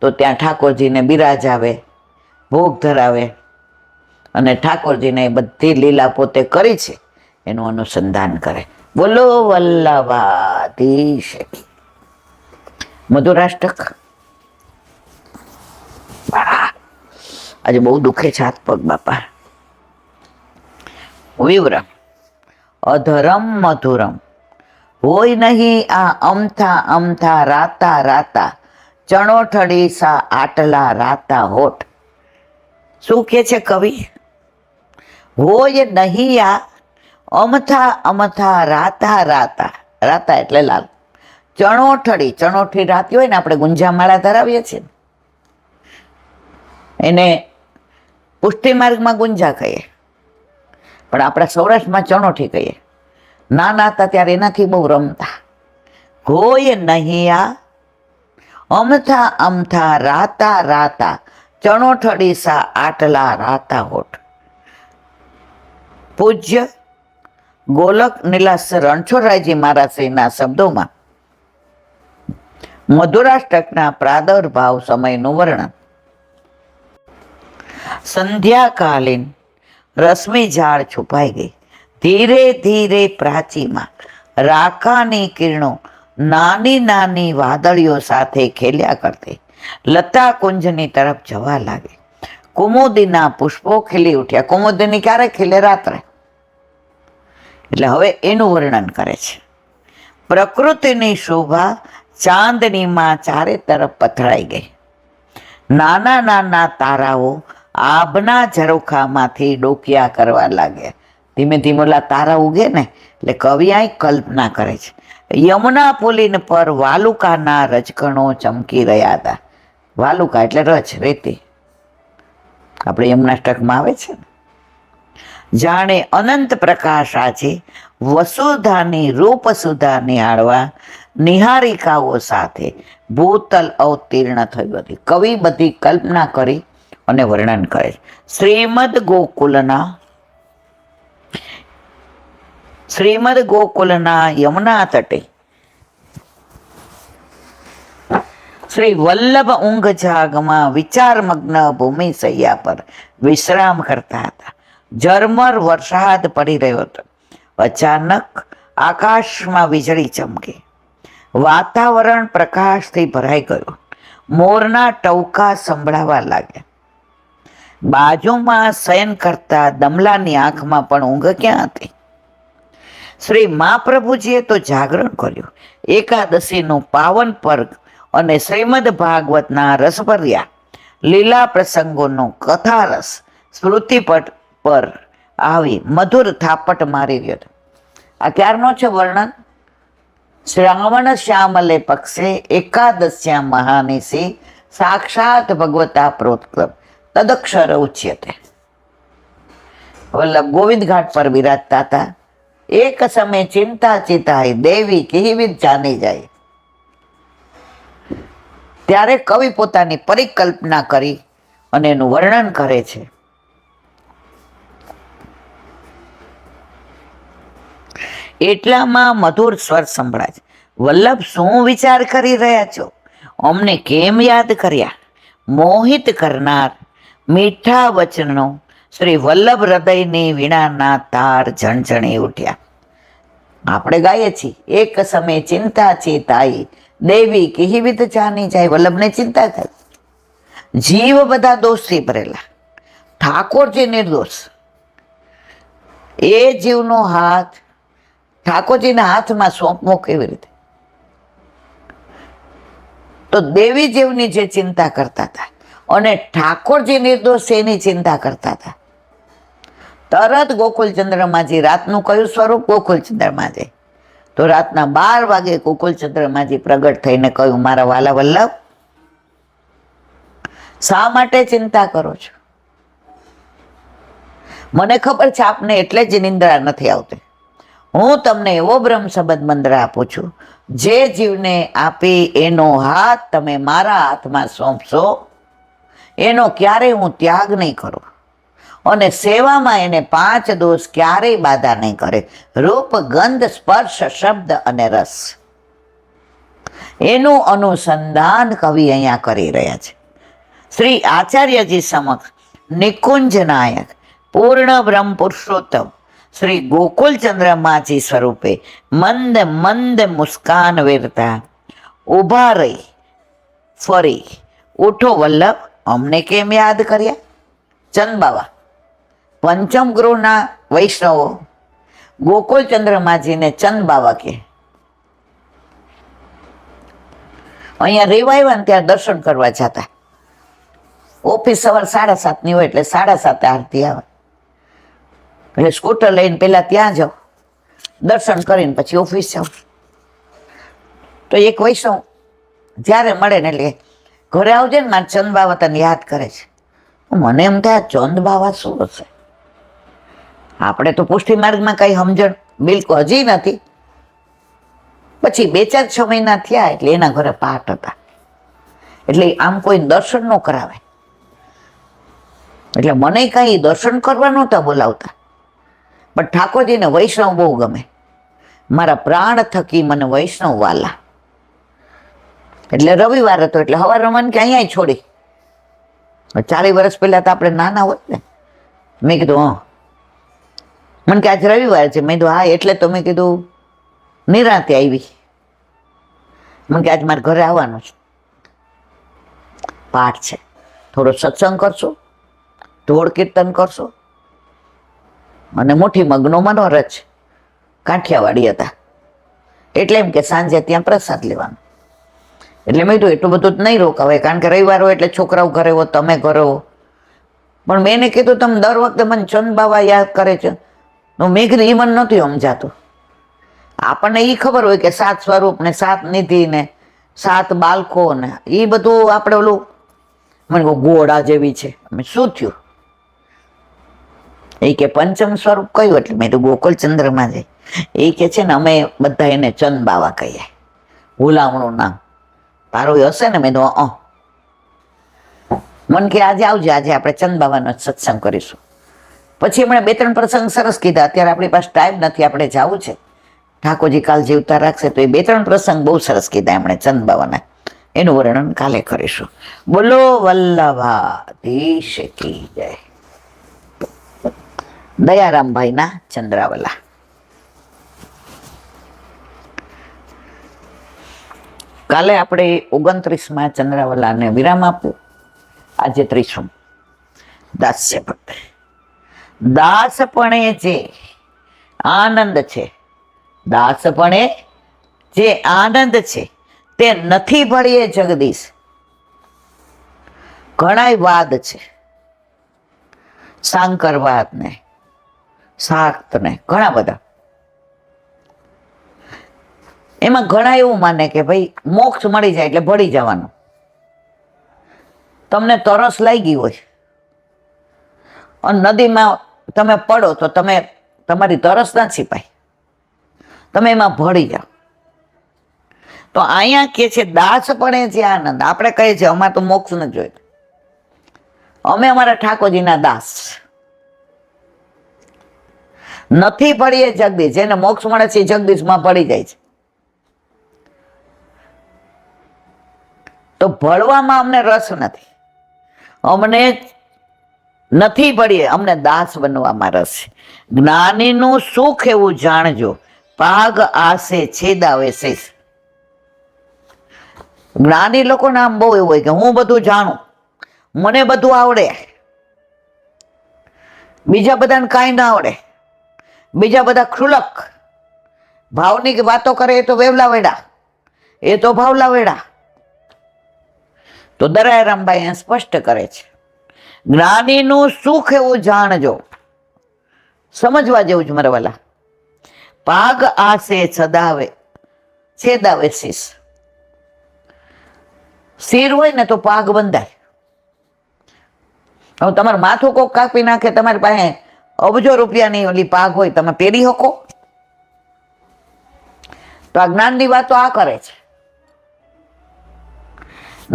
તો ત્યાં ઠાકોરજીને બિરાજાવે, ભોગ ધરાવે અને ઠાકોરજીને એ બધી લીલા પોતે કરી છે એનું અનુસંધાન કરે. બોલો વલ્લભાધીશ. મધુરાષ્ટક. આજે બહુ દુખે છે હાથ પગ બાપા. વિવરમ અધરમ મધુરમ હોય નહીં આ અમથા અમથા રાતા રાતા ચણોઠડી સા આટલા રાતા હોઠ. શું કે છે કવિ? હોય નહીં આ અમથા અમથા રાતા રાતા, રાતા એટલે લાલ, ચણોઠડી, ચણોઠી રાતી હોય ને આપણે ગુંજામાળા ધરાવીએ છીએ, એને પુષ્ટિ માર્ગમાં ગુંજા કહીએ, પણ આપણા સૌરાષ્ટ્રમાં ચણોઠી કહીએ. નાના હતા ત્યારે એનાથી બહુ રમતા. હોય નહીં આ અમથા અમથા રાતા રાતા ચણોઠડી સા આટલા રાતા હોઠ. પૂજ્ય ગોલક નીલાસર રણછોડરાયજી મહારાજશ્રીના શબ્દોમાં મધુરાષ્ટકના પ્રાદુર્ભાવ સમયનું વર્ણન. સંધ્યાકાલીન રશ્મિ ઝાડ છુપાઈ ગઈ, ધીરે ધીરે પ્રાચીમાં રાકાની કિરણો નાની નાની વાદળીઓ સાથે ખેલ્યા કરતી લતા કુંજની તરફ જવા લાગી. કુમુદીના પુષ્પો ખીલી ઉઠ્યા. કુમુદીની ક્યારે ખીલે? રાત્રે. એટલે હવે એનું વર્ણન કરે છે. પ્રકૃતિની શોભા ચાંદનીમાં ચારે તરફ પથરાઈ ગઈ. નાના નાના તારાઓ આભના ઝરોખામાંથી ડોકિયા કરવા લાગ્યા. ધીમે ધીમે ઓલા તારા ઉગે ને એટલે કવિ અહીં કલ્પના કરે છે. યમુના પુલીન પર વાલુકાના રજકણો ચમકી રહ્યા હતા. વાલુકા એટલે રજ, રેતી, આપણે યમુનાષ્ટકમાં આવે છે ને. જાણે અનંત પ્રકાશ આજે વસુધાની રૂપ સુધા નિહાળવા નિહારિકાઓ સાથે ભૂતલ અવતીર્ણ થયું હતી. કવિ બધી કલ્પના કરી અને વર્ણન કરે છે. શ્રીમદ ગોકુલના યમુના તટે શ્રી વલ્લભ ઊંઘ જાગમાં વિચારમગ્ન ભૂમિ સૈયા પર વિશ્રામ કરતા હતા. ઝરમર વરસાદ પડી રહ્યો હતો. અચાનક આકાશમાં વીજળી ચમકી. વાતાવરણ પ્રકાશથી ભરાઈ ગયું. મોરના ટવકા સંભળાવા લાગ્યા. બાજુમાં શયન કરતા દમલાની આંખમાં પણ ઊંઘ ક્યાં હતી? શ્રી મહાપ્રભુજીએ તો જાગરણ કર્યું. એકાદશીનું પાવન પર્વ અને શ્રીમદ ભાગવતના રસભર્યા લીલા પ્રસંગોનો કથારસ સ્મૃતિપટ પર આવી મધુર થાપટ મારી રહ્યો હતો. આ ક્યારનો છે વર્ણન? શ્રાવણ શ્યામલે પક્ષે એકાદશ્યા મહાનિશી સાક્ષાત ભગવતા પ્રોત્ક્રમ તદક્ષર ઉચ્યતે. વલ્લભ ગોવિંદ ઘાટ પર બિરાજતા હતા. એક સમય ચિંતા ચિતાય દેવી કેવી જાની જાય. ત્યારે કવિ પોતાની પરિકલ્પના કરી અને એનું વર્ણન કરે છે. એટલામાં મધુર સ્વર સંભળાય છે. વલ્લભ, શું વિચાર કરી રહ્યા છો? અમને કેમ યાદ કર્યા? મોહિત કરનાર મીઠા વચનો શ્રી વલ્લભ હૃદયની વીણાના તાર ઝણઝણી ઉઠ્યા. આપણે ગાઈએ છીએ, એક સમય ચિંતા ચેતાઈ દેવી કેહિવિત જાની જાય. વલ્લભને ચિંતા થાય. જીવ બધા દોષથી ભરેલા, ઠાકોરજી નિર્દોષ. એ જીવનો હાથ ઠાકોરજીના હાથમાં સોંપવો કેવી રીતે? તો દેવી જીવની જે ચિંતા કરતા હતા અને ઠાકોરજી નિર્દોષ એની ચિંતા કરતા હતા. તરત ગોકુલચંદ્રમાજી રાતનું કયું સ્વરૂપ? ગોકુલચંદ્રમાજી. તો રાતના 12 વાગે ગોકુલચંદ્રમાજી પ્રગટ થઈને કહ્યું, મારા વાલા વલ્લભ, શા માટે ચિંતા કરો છો? મને ખબર છે આપને એટલે જ નિંદ્રા નથી આવતી. હું તમને એવો બ્રહ્મ સંબંધ મંત્ર આપું છું, જે જીવને આપી એનો હાથ તમે મારા હાથમાં સોંપશો, એનો ક્યારેય હું ત્યાગ નહીં કરું અને સેવામાં એને 5 દોષ ક્યારેય બાધા નહીં કરે. રૂપ, ગંધ, સ્પર્શ, શબ્દ અને રસ, એનું અનુસંધાન કવિ અહીંયા કરી રહ્યા છે. શ્રી આચાર્યજી સમક્ષ નિકુંજ નાયક પૂર્ણ બ્રહ્મ પુરુષોત્તમ શ્રી ગોકુલચંદ્રમાજી સ્વરૂપે મંદ મંદ મુસ્કાન વેરતા ઊભા રહી ફરી, ઉઠો વલ્લભ, અમને કેમ યાદ કર્યા? ચંદબાવા પંચમ ગૃહના વૈષ્ણવો ગોકુલચંદ્રમાજીને ચંદબાવા કહે. અહીંયા રેવાય ને ત્યાં દર્શન કરવા જતા. ઓફિસ સવાર 7:30 હોય એટલે 7:30 આરતી આવે એટલે સ્કૂટર લઈને પેલા ત્યાં જાઓ, દર્શન કરીને પછી ઓફિસ જાઓ. તો એક વૈષ્ણવ જ્યારે મળે ને એટલે ઘરે આવજે ને, મારે ચંદબાવા તને યાદ કરે છે. મને એમ થાય ચંદબાવા શું હશે? આપણે તો પુષ્ટિ માર્ગમાં કઈ સમજણ બિલકુલ હજી નથી. પછી 2-4-6 મહિના થયા એટલે એના ઘરે પાઠ હતા, એટલે આમ કોઈ દર્શન ન કરાવે. એટલે મને કઈ દર્શન કરવા નહોતા બોલાવતા, પણ ઠાકોરજીને વૈષ્ણવ બહુ ગમે. મારા પ્રાણ થકી મને વૈષ્ણવ વાલા. એટલે રવિવાર હતો એટલે હવારે મને કે અહીંયા છોડી. 40 વર્ષ પહેલા તો આપણે નાના હોય ને. મેં કીધું હા. મને કે આજ રવિવાર છે. મેં કીધું હા, એટલે તો મેં કીધું નિરાંતે આવી. મને કે આજ મારે ઘરે આવવાનું છે, પાઠ છે, થોડો સત્સંગ કરશો, ઢોળ કીર્તન કરશો. અને મોટી મગનો મનોરથ, કાઠિયાવાડી હતા એટલે એમ કે સાંજે ત્યાં પ્રસાદ લેવાનો. એટલે મેં કીધું એટલું બધું જ નહીં રોકાવે, કારણ કે રવિવાર હોય એટલે છોકરાઓ ઘરે હો, તમે ઘરે હો, પણ મેં એને કીધું તમે દર વખતે મને ચંદ બાવા યાદ કરે છે. તો મેં કીધું એ મને નથી સમજાતું. આપણને એ ખબર હોય કે 7 સ્વરૂપ ને 7 નિધિ ને 7 બાળકો ને એ બધું આપણે ઓલું મને ગોળા જેવી છે. શું થયું? એ કે પંચમ સ્વરૂપ કયું? એટલે મેં તો ગોકુલ ચંદ્રમાં જાય. એ કે છે ને અમે બધા એને ચંદ બાવા કહીએ, હુલામણું નામ તારું હશે ને? મેં તો મન કે આજે આવજે, આજે આપણે ચંદ બાવાનો સત્સંગ કરીશું. પછી એમણે 2-3 પ્રસંગ સરસ કીધા. અત્યારે આપણી પાસે ટાઈમ નથી, આપણે જવું છે. ઠાકોરજી કાલ જીવતા રાખશે તો એ 2-3 પ્રસંગ બહુ સરસ કીધા એમણે ચંદ બાવાના. એનું વર્ણન કાલે કરીશું. બોલો વલ્લભાધીશ કી જય. દયારામભાઈના ચંદ્રાવલા. કાલે આપણે 29માં ચંદ્રાવલાને વિરામ આપ્યો. આજે 30. દાસ્ય ભક્ત. દાસપણે જે આનંદ છે, દાસપણે જે આનંદ છે તે નથી ભળીએ જગદીશ. ઘણાય વાદ છે, સાંકરવાદ ને શાક્ત ને ઘણા બધા. એમાં ઘણા એવું માને કે ભાઈ મોક્ષ મળી જાય એટલે ભળી જવાનું. તમને તરસ લાગી હોય અને નદીમાં તમે પડો તો તમારી તરસ ના છીપાય, તમે એમાં ભળી જાઓ. તો અહીંયા કે છે દાસપણે જે આનંદ. આપણે કહીએ છીએ અમારે તો મોક્ષ ન જોઈએ, અમે અમારા ઠાકોરજીના દાસ. નથી ભળીએ જગદીશ. જેને મોક્ષ મળે છે જગદીશમાં ભળી જાય છે. તો ભળવામાં અમને રસ નથી, અમને નથી ભળીએ, અમને દાસ બનવામાં રસ છે. જ્ઞાનીનું સુખ એવું જાણજો, પાગ આસે છેદાવે શેષ. જ્ઞાની લોકો નામ બહુ એવું હોય કે હું બધું જાણું, મને બધું આવડે, બીજા બધાને કાંઈ ના આવડે. બીજા બધા ક્ષુલક ભાવની વાતો કરે એ તો વેવલા વેડા, એ તો ભાવલા વેડા. તો દયારામભાઈ સ્પષ્ટ કરે છે જ્ઞાનીનું સુખ એવું જાણજો. સમજવા જેવું જ મારા વાલા. પાગ આસે છેદાવે શીશ. શિર હોય ને તો પાગ બંધાય. હવે તમારું માથું કોક કાપી નાખે, તમારી પાસે અબજો રૂપિયાની ઓલી પાગ હોય, તમે પહેરી શકો? તો આ જ્ઞાનની વાતો આ કરે છે.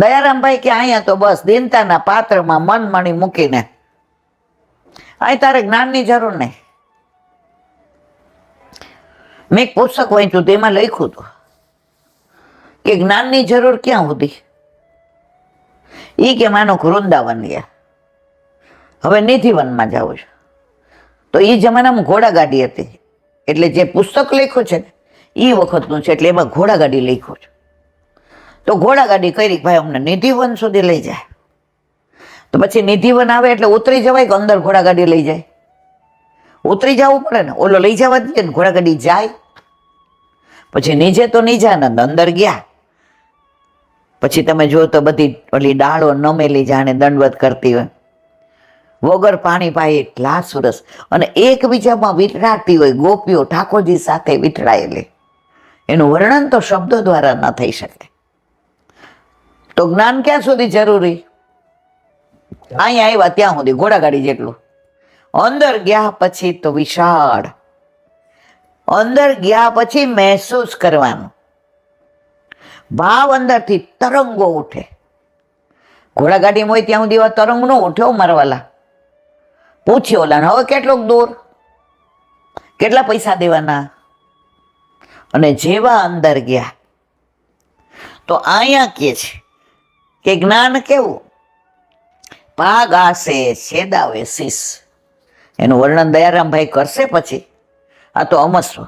દયારામભાઈ કે અહીંયા તો બસ દીનતાના પાત્રમાં મન મણી મૂકીને, અહીં તારે જ્ઞાનની જરૂર નહીં. મેં એક પુસ્તક વાંચ્યું, તેમાં લખ્યું હતું કે જ્ઞાનની જરૂર ક્યાં સુધી? એ કે માનો વૃંદાવન ગયા, હવે નિધિવનમાં જવું છે. તો એ જમાનામાં ઘોડાગાડી હતી, એટલે જે પુસ્તક લખ્યું છે ને એ વખતનું છે, એટલે એમાં ઘોડાગાડી લખ્યું છે. તો ઘોડાગાડી કરી ભાઈ અમને નિધિવન સુધી લઈ જાય. તો પછી નિધિવન આવે એટલે ઉતરી જવાય કે અંદર ઘોડાગાડી લઈ જાય? ઉતરી જવું પડે ને, ઓલો લઈ જવા દે ને, ઘોડાગાડી જાય. પછી નીચે તો નિજાનંદ અંદર ગયા. પછી તમે જો તો બધી ઓલી ડાળો નમેલી જાણે દંડવત કરતી હોય, વગર પાણી પાય એટલા સરસ, અને એકબીજામાં વીંટળાતી હોય ગોપીઓ ઠાકોરજી સાથે વીંટળાયેલી. એનું વર્ણન તો શબ્દો દ્વારા ન થઈ શકે. તો જ્ઞાન ક્યાં સુધી જરૂરી? અહીંયા આવ્યા ત્યાં સુધી ઘોડાગાડી જેટલું. અંદર ગયા પછી તો વિશાળ, અંદર ગયા પછી મહેસૂસ કરવાનું. ભાવ અંદરથી તરંગો ઉઠે. ઘોડાગાડીમાં હોય ત્યાં સુધી તરંગ નો ઉઠ્યો મારવાલા. પૂછ્યો ઓલા, હવે કેટલોક દૂર, કેટલા પૈસા દેવાના? અને જેવા અંદર ગયા તો અહીંયા કે છે કે જ્ઞાન કેવું? પાગ આસે છેદાવે શીશ. એનું વર્ણન દયારામભાઈ કરશે પછી. આ તો અમસ્વ.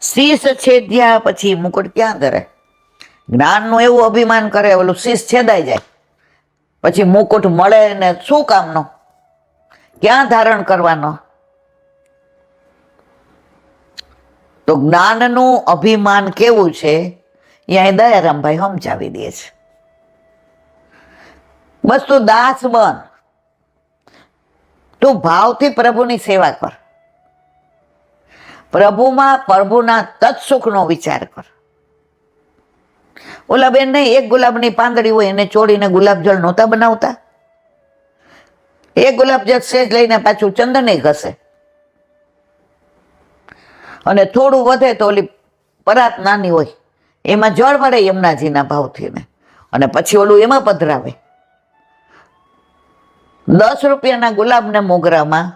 શીશ છેદ્યા પછી મુકુટ ક્યાં ધરે? જ્ઞાનનું એવું અભિમાન કરે, ઓલું શીશ છેદાઈ જાય પછી મુકુટ મળે ને શું કામનો? ક્યાં ધારણ કરવાનો? તો જ્ઞાનનું અભિમાન કેવું છે એ અહીં દયારામભાઈ સમજાવી દે છે. બસ તું દાસ બન, તું ભાવથી પ્રભુની સેવા કર, પ્રભુના તત્સુખનો વિચાર કર. ઓલા બેન નહીં, એક ગુલાબની પાંદડી હોય એને ચોડીને ગુલાબજળ નહોતા બનાવતા? એક ગુલાબજળ સેજ લઈને પાછું ચંદને ઘસે, અને થોડું વધે તો ઓલી પરાત નાની હોય એમાં જળ વળે યમુનાજીના ભાવથી ને, અને પછી ઓલું એમાં પધરાવે. 10 રૂપિયાના ગુલાબને મોગરામાં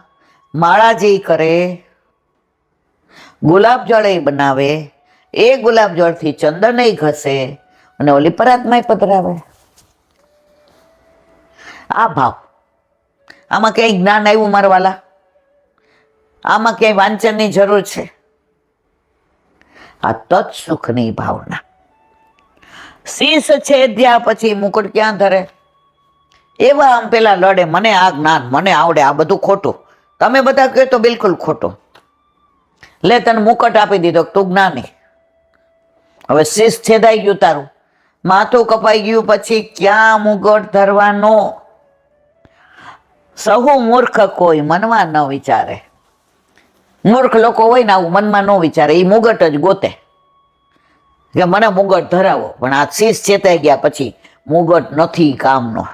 માળાજી કરે, ગુલાબજળ બનાવે, એ ગુલાબજળથી ચંદન ઘસે અને ઓલી પરાતમાં પધરાવે. આ ભાવ, આમાં ક્યાંય જ્ઞાન આવ્યું મારવાલા? આમાં ક્યાંય વાંચનની જરૂર છે? આ તત્સુખની ભાવના. શીશ છેદ્યા પછી મુકુટ ક્યાં ધરે? એવા આમ પેલા લડે, મને આ જ્ઞાન, મને આવડે, આ બધું ખોટું. તમે બધા કહો તો બિલકુલ ખોટું. લે તને મુકટ આપી દીધો, તું જ્ઞાની. હવે શીશ છેદાઈ ગયું તારું, માથું કપાઈ ગયું, પછી ક્યાં મુગટ ધરવાનો? સહુ મૂર્ખ કોઈ મનમાં ન વિચારે. મૂર્ખ લોકો હોય ને આવું મનમાં ન વિચારે, એ મુગટ જ ગોતે કે મને મુગટ ધરાવો. પણ આ શીશ ચેતાઈ ગયા પછી મુગટ નથી કામનો.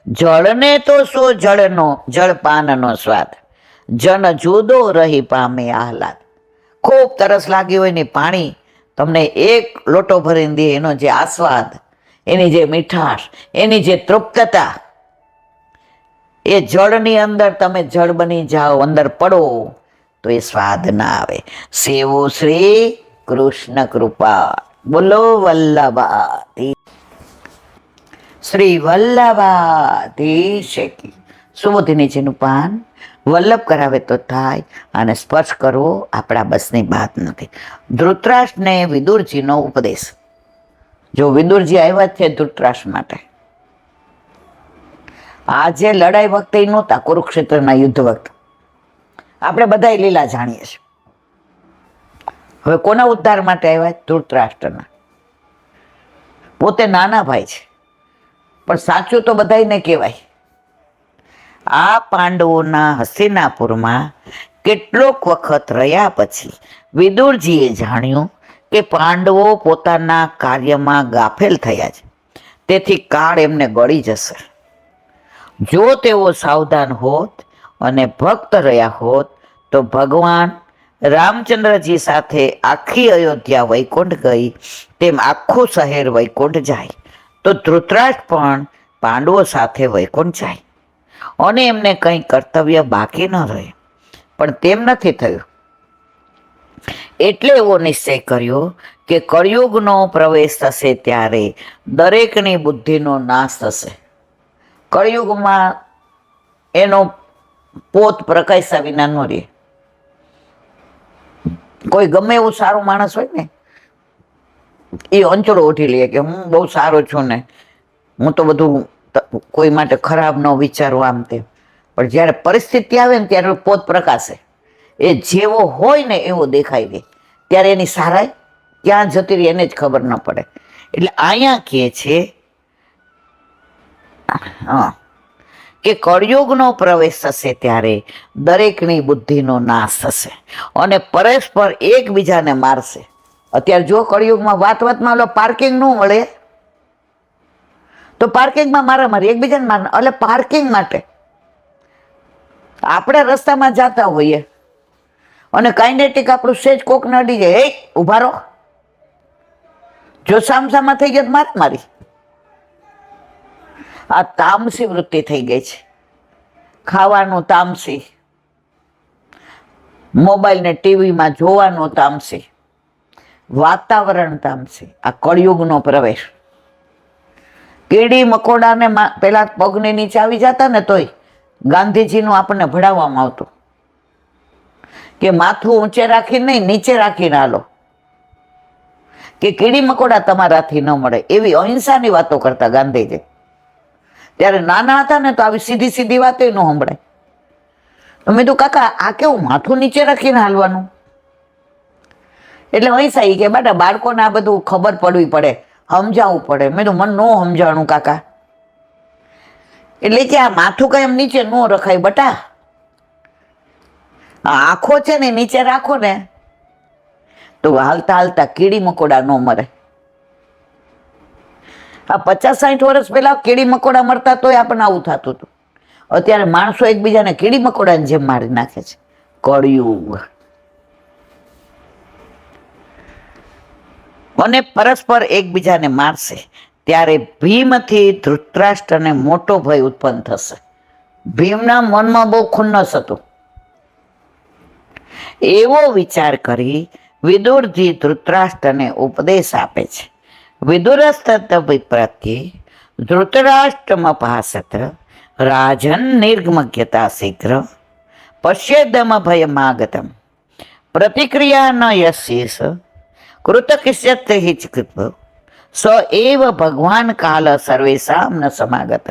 જળને તો શું જળનો, જળપાનનો સ્વાદ, જન જુદો રહી પામે આહલાદ. ખૂબ તરસ લાગી હોય ને પાણી તમને એક લોટો ભરીને દે, એનો જે આસ્વાદ, એની જે મીઠાશ, એની જે તૃપ્તતા, એ જળની અંદર તમે જળ બની જાઓ, અંદર પડો તો એ સ્વાદ ના આવે. સેવો શ્રી કૃષ્ણ કૃપા. બોલો વલ્લભાધીશ, શ્રી વલ્લભાધીશ કી. સુબોધિનીજીનું પાન વલ્લભ કરાવે તો થાય, અને સ્પર્શ કરવો આપણા બસની વાત નથી. ધૃતરાષ્ટ્રને વિદુરજીનો ઉપદેશ. જો વિદુરજી આવ્યા છે ધૃતરાષ્ટ્ર માટે, આજે લડાઈ વખતે નહોતા, કુરુક્ષેત્રના યુદ્ધ વખતે. આપણે બધા લીલા જાણીએ છીએ. હવે કોના ઉદ્ધાર માટે આવ્યા? ધૃતરાષ્ટ્રના. પોતે નાના ભાઈ છે, પણ સાચું તો બધાને કહેવાય. આ પાંડવોના હસ્તિનાપુરમાં કેટલોક વખત રહ્યા પછી વિદુરજીએ જાણ્યું કે પાંડવો પોતાના કાર્યમાં ગાફેલ થયા છે, તેથી કાળ એમને ગળી જશે. જો તેઓ સાવધાન હોત અને ભક્ત રહ્યા હોત તો ભગવાન રામચંદ્રજી સાથે આખી અયોધ્યા વૈકુંઠ ગઈ તેમ આખું શહેર વૈકુંઠ જાય, તો ધૃતરાષ્ટ્ર પણ પાંડવો સાથે વૈકુંઠ જાય અને એમને કંઈ કર્તવ્ય બાકી ન રહે. પણ તેમ નથી થયું. એટલે એવો નિશ્ચય કર્યો કે કળિયુગનો પ્રવેશ થશે ત્યારે દરેકની બુદ્ધિનો નાશ થશે. કળિયુગમાં એનો પોત પ્રકાશા વિના ન રહે. કોઈ ગમે એવું સારું માણસ હોય ને, એ અંચળો ઉઠી લે કે હું બહુ સારો છું ને, હું તો બધું કોઈ માટે ખરાબ ન વિચારું, આમ તેમ. પણ જ્યારે પરિસ્થિતિ આવે ને ત્યારે પોત પ્રકાશે. એ જેવો હોય ને એવો દેખાઈ દે, ત્યારે એની સારાઈ ક્યાં જતી રહી એને જ ખબર ન પડે. એટલે અહીંયા કહે છે કે કળિયુગનો પ્રવેશ થશે ત્યારે દરેકની બુદ્ધિનો નાશ થશે અને પરસ્પર એકબીજાને મારશે. અત્યારે જો કળિયુગમાં વાતમાં ઓલો પાર્કિંગ ન મળે તો પાર્કિંગમાં મારામારી, એકબીજાને માર. એટલે પાર્કિંગ માટે આપણે રસ્તામાં જતા હોઈએ અને કાઇનેટિક આપણું સેજ કોક નડી જાય, હે ઉભા રહો, જો સામસામા થઈ ગયો મારી. આ તામસી વૃત્તિ થઈ ગઈ છે. ખાવાનું તામસી, મોબાઈલ ને ટીવીમાં જોવાનું તામસી, વાતાવરણ તામસી. આ કળિયુગનો પ્રવેશ. કીડી મકોડાને પેલા પગની નીચે આવી જતા ને તોય ગાંધીજીનું આપણને ભણાવવામાં આવતું કે માથું ઊંચે રાખીને નહીં, નીચે રાખીને હાલો, કે કીડી મકોડા તમારાથી ન મળે. એવી અહિંસાની વાતો કરતા ગાંધીજી. ત્યારે નાના હતા ને તો આવી સીધી સીધી વાતો ન સંભળાય. તો મેં તો કાકા આ કેવું માથું નીચે રાખીને હાલવાનું? એટલે અહિંસા કે બેટા બાળકોને આ બધું ખબર પડવી પડે, સમજાવવું પડે. મેં તો મન ન સમજાણું કાકા. એટલે કે આ માથું કઈ એમ નીચે ન રખાય બટા, આ આંખો છે ને નીચે રાખો ને તો હાલતા હાલતા કીડી મકોડા ન મરે. આ 50-60 વર્ષ પહેલા કીડી મકોડા મરતા તોય આપણને આવું થતું હતું. અત્યારે માણસો એકબીજાને કીડી મકોડાની જેમ મારી નાખે છે. કળિયુગ. અને પરસ્પર એકબીજાને મારશે ત્યારે ભીમથી ધૃતરાષ્ટ્રને મોટો ભય ઉત્પન્ન થશે. ભીમના મનમાં બહુ ખુન્નસ હતું. એવો વિચાર કરી વિદુરજી ધૃતરાષ્ટ્રને ઉપદેશ આપે છે. વિદુરસ્તત્પ્રત્યે ધૃતરાષ્ટ્રમપાસત રાજન નિર્ગમગ્યતા શીઘ્ર પશ્યેદમ ભયમાગતમ પ્રતિક્રિયા ન યસ્યેસ કૃતકિષ્યત હિચકૃત સ એવ ભગવાન કાલ સર્વેશામ ન સમાગત.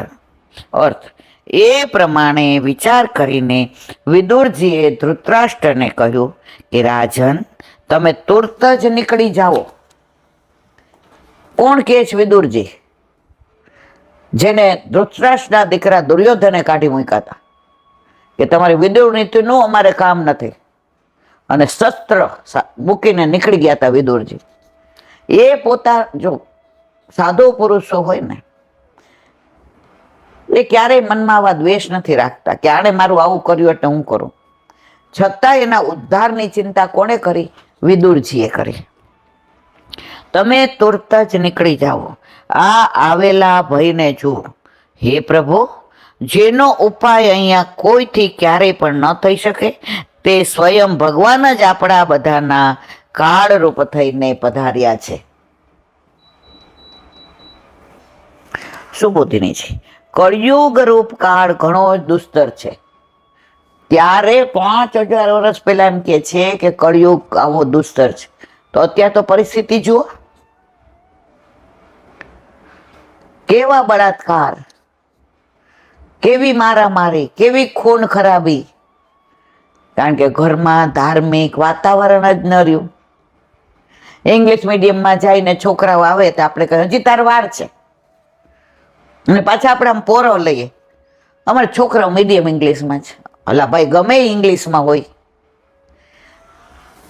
અર્થ એ પ્રમાણે વિચાર કરીને વિદુરજીએ ધૃતરાષ્ટ્રને કહ્યું કે રાજન તમે તુરત જ નીકળી જાઓ. કોણ કહે છે? વિદુરજી, જેને ધૃતરાષ્ટ્રના દીકરા દુર્યોધને કાઢી મૂક્યા હતા કે તમારી વિદુર નીતિનું અમારે કામ નથી, અને શસ્ત્ર મૂકીને નીકળી ગયા હતા વિદુરજી. એ પોતા જો સાધુ પુરુષો હોય ને એ ક્યારેય મનમાં આવા દ્વેષ નથી રાખતા કે આણે મારું આવું કર્યું એટલે હું કરું. છતાં એના ઉદ્ધારની ચિંતા કોણે કરી? વિદુરજીએ કરી. તમે તુરત જ નીકળી જાઓ, આ આવેલા ભયને જુઓ. હે પ્રભુ, જેનો ઉપાય અહીંયા કોઈથી ક્યારેય પણ ન થઈ શકે તે સ્વયં ભગવાન જ આપણા બધાના કાળરૂપ થઈને પધાર્યા છે. સુબોધિની છે. કળિયુગ રૂપ કાળ ઘણો દુસ્તર છે. ત્યારે 5000 વર્ષ પહેલા એમ કે છે કે કળિયુગ આવો દુસ્તર છે, તો અત્યારે તો પરિસ્થિતિ જુઓ. કેવા બળાત્કાર, કેવી મારામારી, કેવી ખૂન ખરાબી. કારણ કે ઘરમાં ધાર્મિક વાતાવરણ જ ન રહ્યું. ઇંગ્લિશ મીડિયમમાં જઈને છોકરાઓ આવે તો આપણે કહીએ હજી તાર વાર છે, અને પાછા આપણે આમ પોરો લઈએ અમારા છોકરાઓ મીડિયમ ઇંગ્લિશમાં છે. અલા ભાઈ, ગમે ઇંગ્લિશમાં હોય,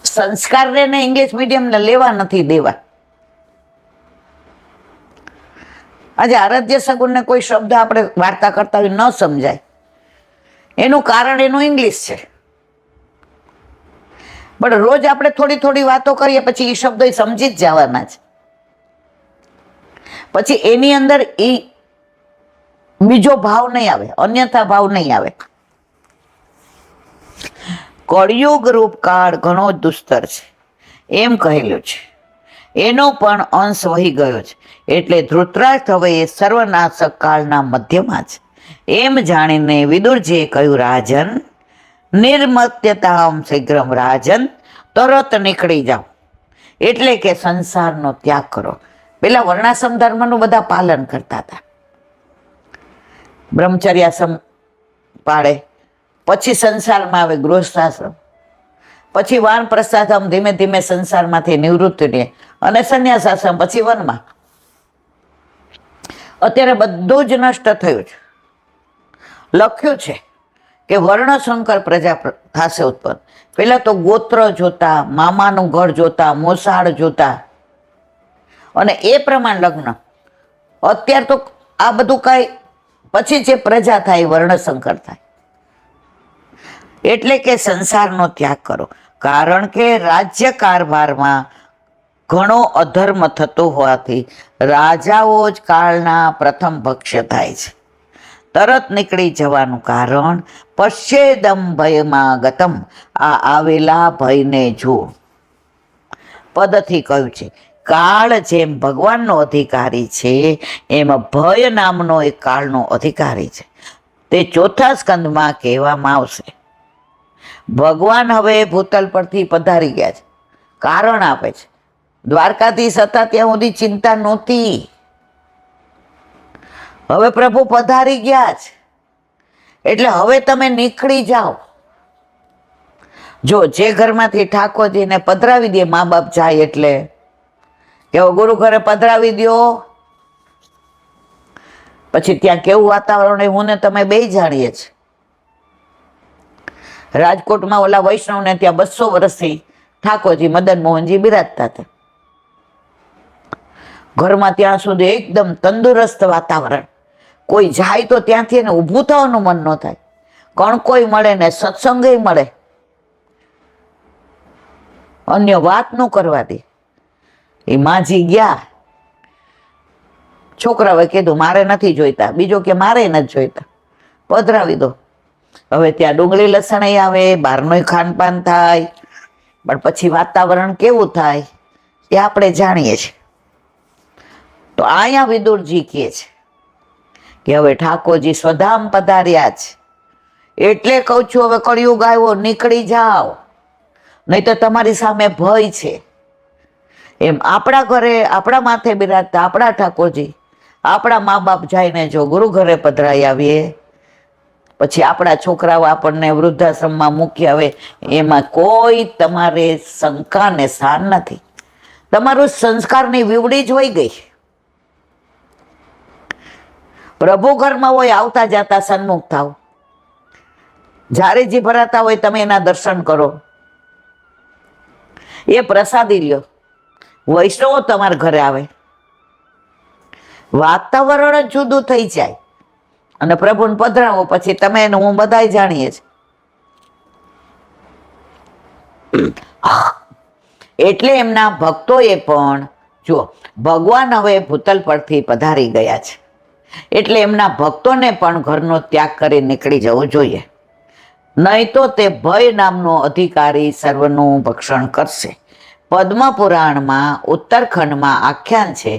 સંસ્કારને ને ઇંગ્લિશ મીડિયમને લેવા નથી દેવા. આજે આરાધ્ય સગુણને કોઈ શબ્દ આપણે વાર્તા કરતા હોય ન સમજાય, એનું કારણ એનું ઇંગ્લિશ છે. પણ રોજ આપણે થોડી થોડી વાતો કરીએ પછી એ શબ્દો સમજી જ જવાના છે. પછી એની અંદર એ બીજો ભાવ નહીં આવે, અન્યથા ભાવ નહીં આવે. કળિયુગ રૂપ કાળ ઘણો દુસ્તર છે એમ કહેલું છે. એનો પણ અંશ વહી ગયો છે. એટલે ધૃતરાષ્ટ્ર હવે એ સર્વનાશક કાળના મધ્યમાં છે એમ જાણીને વિદુરજીએ કહ્યું, રાજન નિર્મત્યતામ શીઘ્રમ. રાજન, તરત નીકળી જાઓ, એટલે કે સંસારનો ત્યાગ કરો. પેલા વર્ણાશ્રમ ધર્મનું બધા પાલન કરતા હતા, બ્રહ્મચર્યાશ્રમ પાડે, પછી સંસારમાં આવે ગૃહસ્થાશ્રમ, પછી વાનપ્રસ્થાશ્રમ, ધીમે ધીમે સંસારમાંથી નિવૃત્તિ લે, અને સંન્યાસાશ્રમ, પછી વનમાં. અત્યારે બધું જ નષ્ટ થયું છે. લખ્યું છે કે વર્ણશંકર પ્રજા થશે ઉત્પન્ન. પેલા તો ગોત્ર જોતા, મામાનું ઘર જોતા, મોસાળ જોતા, અને એ પ્રમાણે લગ્ન. અત્યારે તો આ બધું કઈ પછી જે પ્રજા થાય વર્ણશંકર થાય. એટલે કે સંસારનો ત્યાગ કરો. કારણ કે રાજ્ય કારભારમાં ઘણો અધર્મ થતો હોવાથી રાજાઓ જ કાળના પ્રથમ ભક્ષ્ય થાય છે. તરત નીકળી જવાનું કારણ પશ્યેદમ ભયમાં ગતમ. આ આવેલા ભયને જુઓ. પદથી કહ્યું છે, કાળ જેમ ભગવાનનો અધિકારી છે એમ ભય નામનો એક કાળનો અધિકારી છે. તે ચોથા સ્કંદમાં કહેવામાં આવશે. ભગવાન હવે ભૂતલ પરથી પધારી ગયા છે, કારણ આપે છે. દ્વારકાધીશ હતા ત્યાં સુધી ચિંતા નહોતી, હવે પ્રભુ પધારી ગયા છે, એટલે હવે તમે નીકળી જાઓ. જો જે ઘરમાંથી ઠાકોરજીને પધરાવી દે, મા બાપ જાય એટલે કે ગુરુ ઘરે પધરાવી દો, પછી ત્યાં કેવું વાતાવરણ, હું ને તમે બે જાણીએ છીએ. રાજકોટમાં ઓલા વૈષ્ણવને ત્યાં 200 વર્ષથી ઠાકોરજી મદન મોહનજી બિરાજતા હતા. ઘરમાં ત્યાં સુધી એકદમ તંદુરસ્ત વાતાવરણ. કોઈ જાય તો ત્યાંથી એને ઊભું થવાનું મન ન થાય. કણકોઈ મળે ને સત્સંગે મળે, અન્ય વાત ન કરવા દે. એ માજી ગયા, છોકરાઓએ કીધું મારે નથી જોઈતા, બીજો કે મારે નથી જોઈતા, પધરાવી દો. હવે ત્યાં ડુંગળી લસણ આવે, બહારનું ખાનપાન થાય, પણ પછી વાતાવરણ કેવું થાય એ આપણે જાણીએ છીએ. તો અહીંયા વિદુરજી કહે છે કે હવે ઠાકોરજી સ્વધામ પધાર્યા છે, એટલે કહું છું હવે કળિયુગ આવ્યો, નીકળી જાઓ, નહીં તો તમારી સામે ભય છે. એમ આપણા ઘરે આપણા માથે બિરાજતા આપણા ઠાકોરજી, આપણા મા બાપ જઈને જો ગુરુ ઘરે પધરાઈ આવીએ, પછી આપણા છોકરાઓ આપણને વૃદ્ધાશ્રમમાં મૂકી આવે, એમાં કોઈ તમારે શંકા ને સ્થાન નથી. તમારું સંસ્કારની વીવડી જ વહી ગઈ. પ્રભુ ઘરમાં હોય, આવતા જતા સન્મુખ થાવ, જ્યારે જે ભરાતા હોય તમે એના દર્શન કરો, એ પ્રસાદી લ્યો. વૈષ્ણવો તમારા ઘરે આવે, વાતાવરણ જ જુદું થઈ જાય. અને પ્રભુને પધરાવો, પછી તમે ને હું બધાય જાણીએ છીએ. એટલે એમના ભક્તોએ પણ જુઓ, ભગવાન હવે ભૂતલ પરથી પધારી ગયા છે, એટલે એમના ભક્તોને પણ ઘરનો ત્યાગ કરી નીકળી જવું જોઈએ, નહીં તો તે ભય નામનો અધિકારી સર્વનું ભક્ષણ કરશે. પદ્મ પુરાણમાં ઉત્તરખંડમાં આખ્યાન છે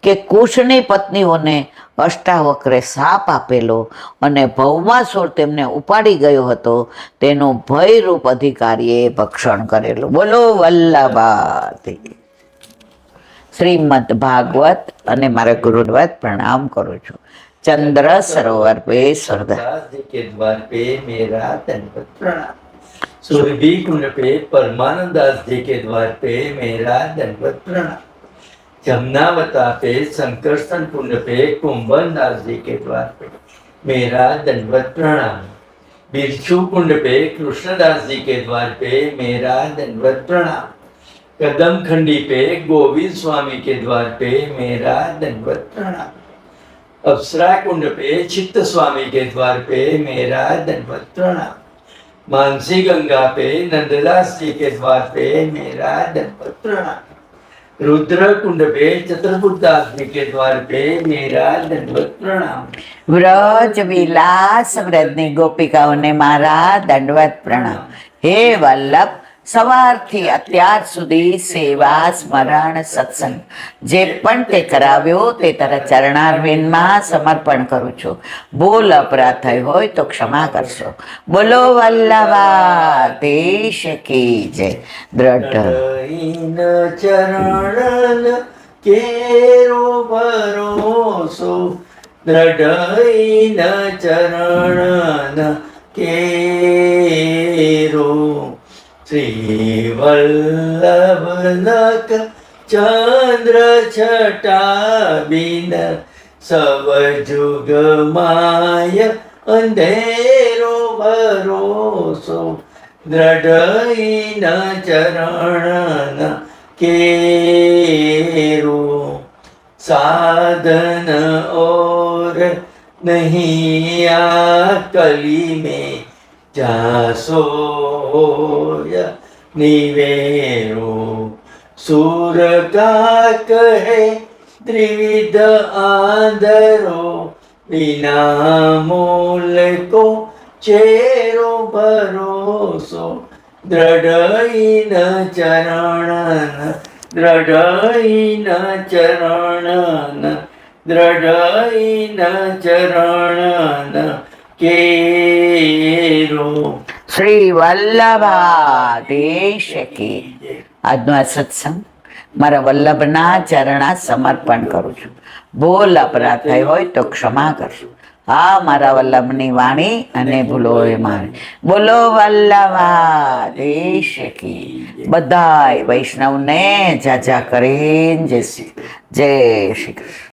કે કુશની પત્નીઓને અષ્ટાવક્રે સાપ આપેલો અને ભૌમાસુર તેમને ઉપાડી ગયો હતો, તેનો ભયરૂપ અધિકારીએ ભક્ષણ કરેલું. બોલો વલ્લભાથી. શ્રીમદ ભાગવત અને મારા ગુરુદ્વારા પ્રણામ કરું છું. चंद्र सरोवर पे स्वर्गदास जी के द्वार पे मेरा दंडवत प्रणाम। सुरभि कुंड पे परमानंद दास जी के द्वार पे मेरा दंडवत प्रणाम। जमुनावता पे संकर्षण कुंड पे कुंभन दास जी के द्वार पे मेरा दंडवत प्रणाम। बिरछू कुंड पे कृष्णदास जी के द्वार पे मेरा दंडवत प्रणाम। कदम खंडी पे गोविंद स्वामी के द्वार पे मेरा दंडवत प्रणाम। अप्सरा कुंड पे चित्त स्वामी के द्वार पे मेरा दंडवत प्रणाम। मानसी गंगा पे नंददास जी के द्वार पे मेरा दंडवत प्रणाम। रुद्र कुंड पे चतुर्भुजदास जी के द्वार पे मेरा दंडवत प्रणाम। व्रज विलास व्रजनी गोपिकाओने मारा दंडवत प्रणाम। हे वल्लभ, સવારથી અત્યાર સુધી સેવા સ્મરણ સત્સંગ જે પણ તે કરાવ્યો તે તારા ચરણારવિંદમાં સમર્પણ કરું છું. ભૂલ અપરાધ થયો હોય તો ક્ષમા કરશો. બોલો વલ્લભાધીશ કી જય. દ્રઢ ચરણ કેરો ભરોસો, દ્રઢ ચરણ કેરો. श्री वल्लभ नक चंद्र छटा बिन सब जुग माय अंधेरो भरोसो, दृढ़ न चरण केरो। साधन और नहीं आ कली में जासो निवेरो। सूर का कहे त्रिविध आंधरो, बिना मूल को चेरो भरोसो, दृढ़ न चरण, दृढ़ न चरण, दृढ़ न चरण केरो। શ્રી વલ્લભાધીશ કી. આજનો આ સત્સંગ મારા વલ્લભના ચરણા સમર્પણ કરું છું. ભૂલ અપરાધ થઈ હોય તો ક્ષમા કરજો. આ મારા વલ્લભની વાણી અને ભૂલો એ મારી. બોલો વલ્લભાધીશ કી. બધાય વૈષ્ણવને જાજા કરીને જય શ્રી કૃષ્ણ.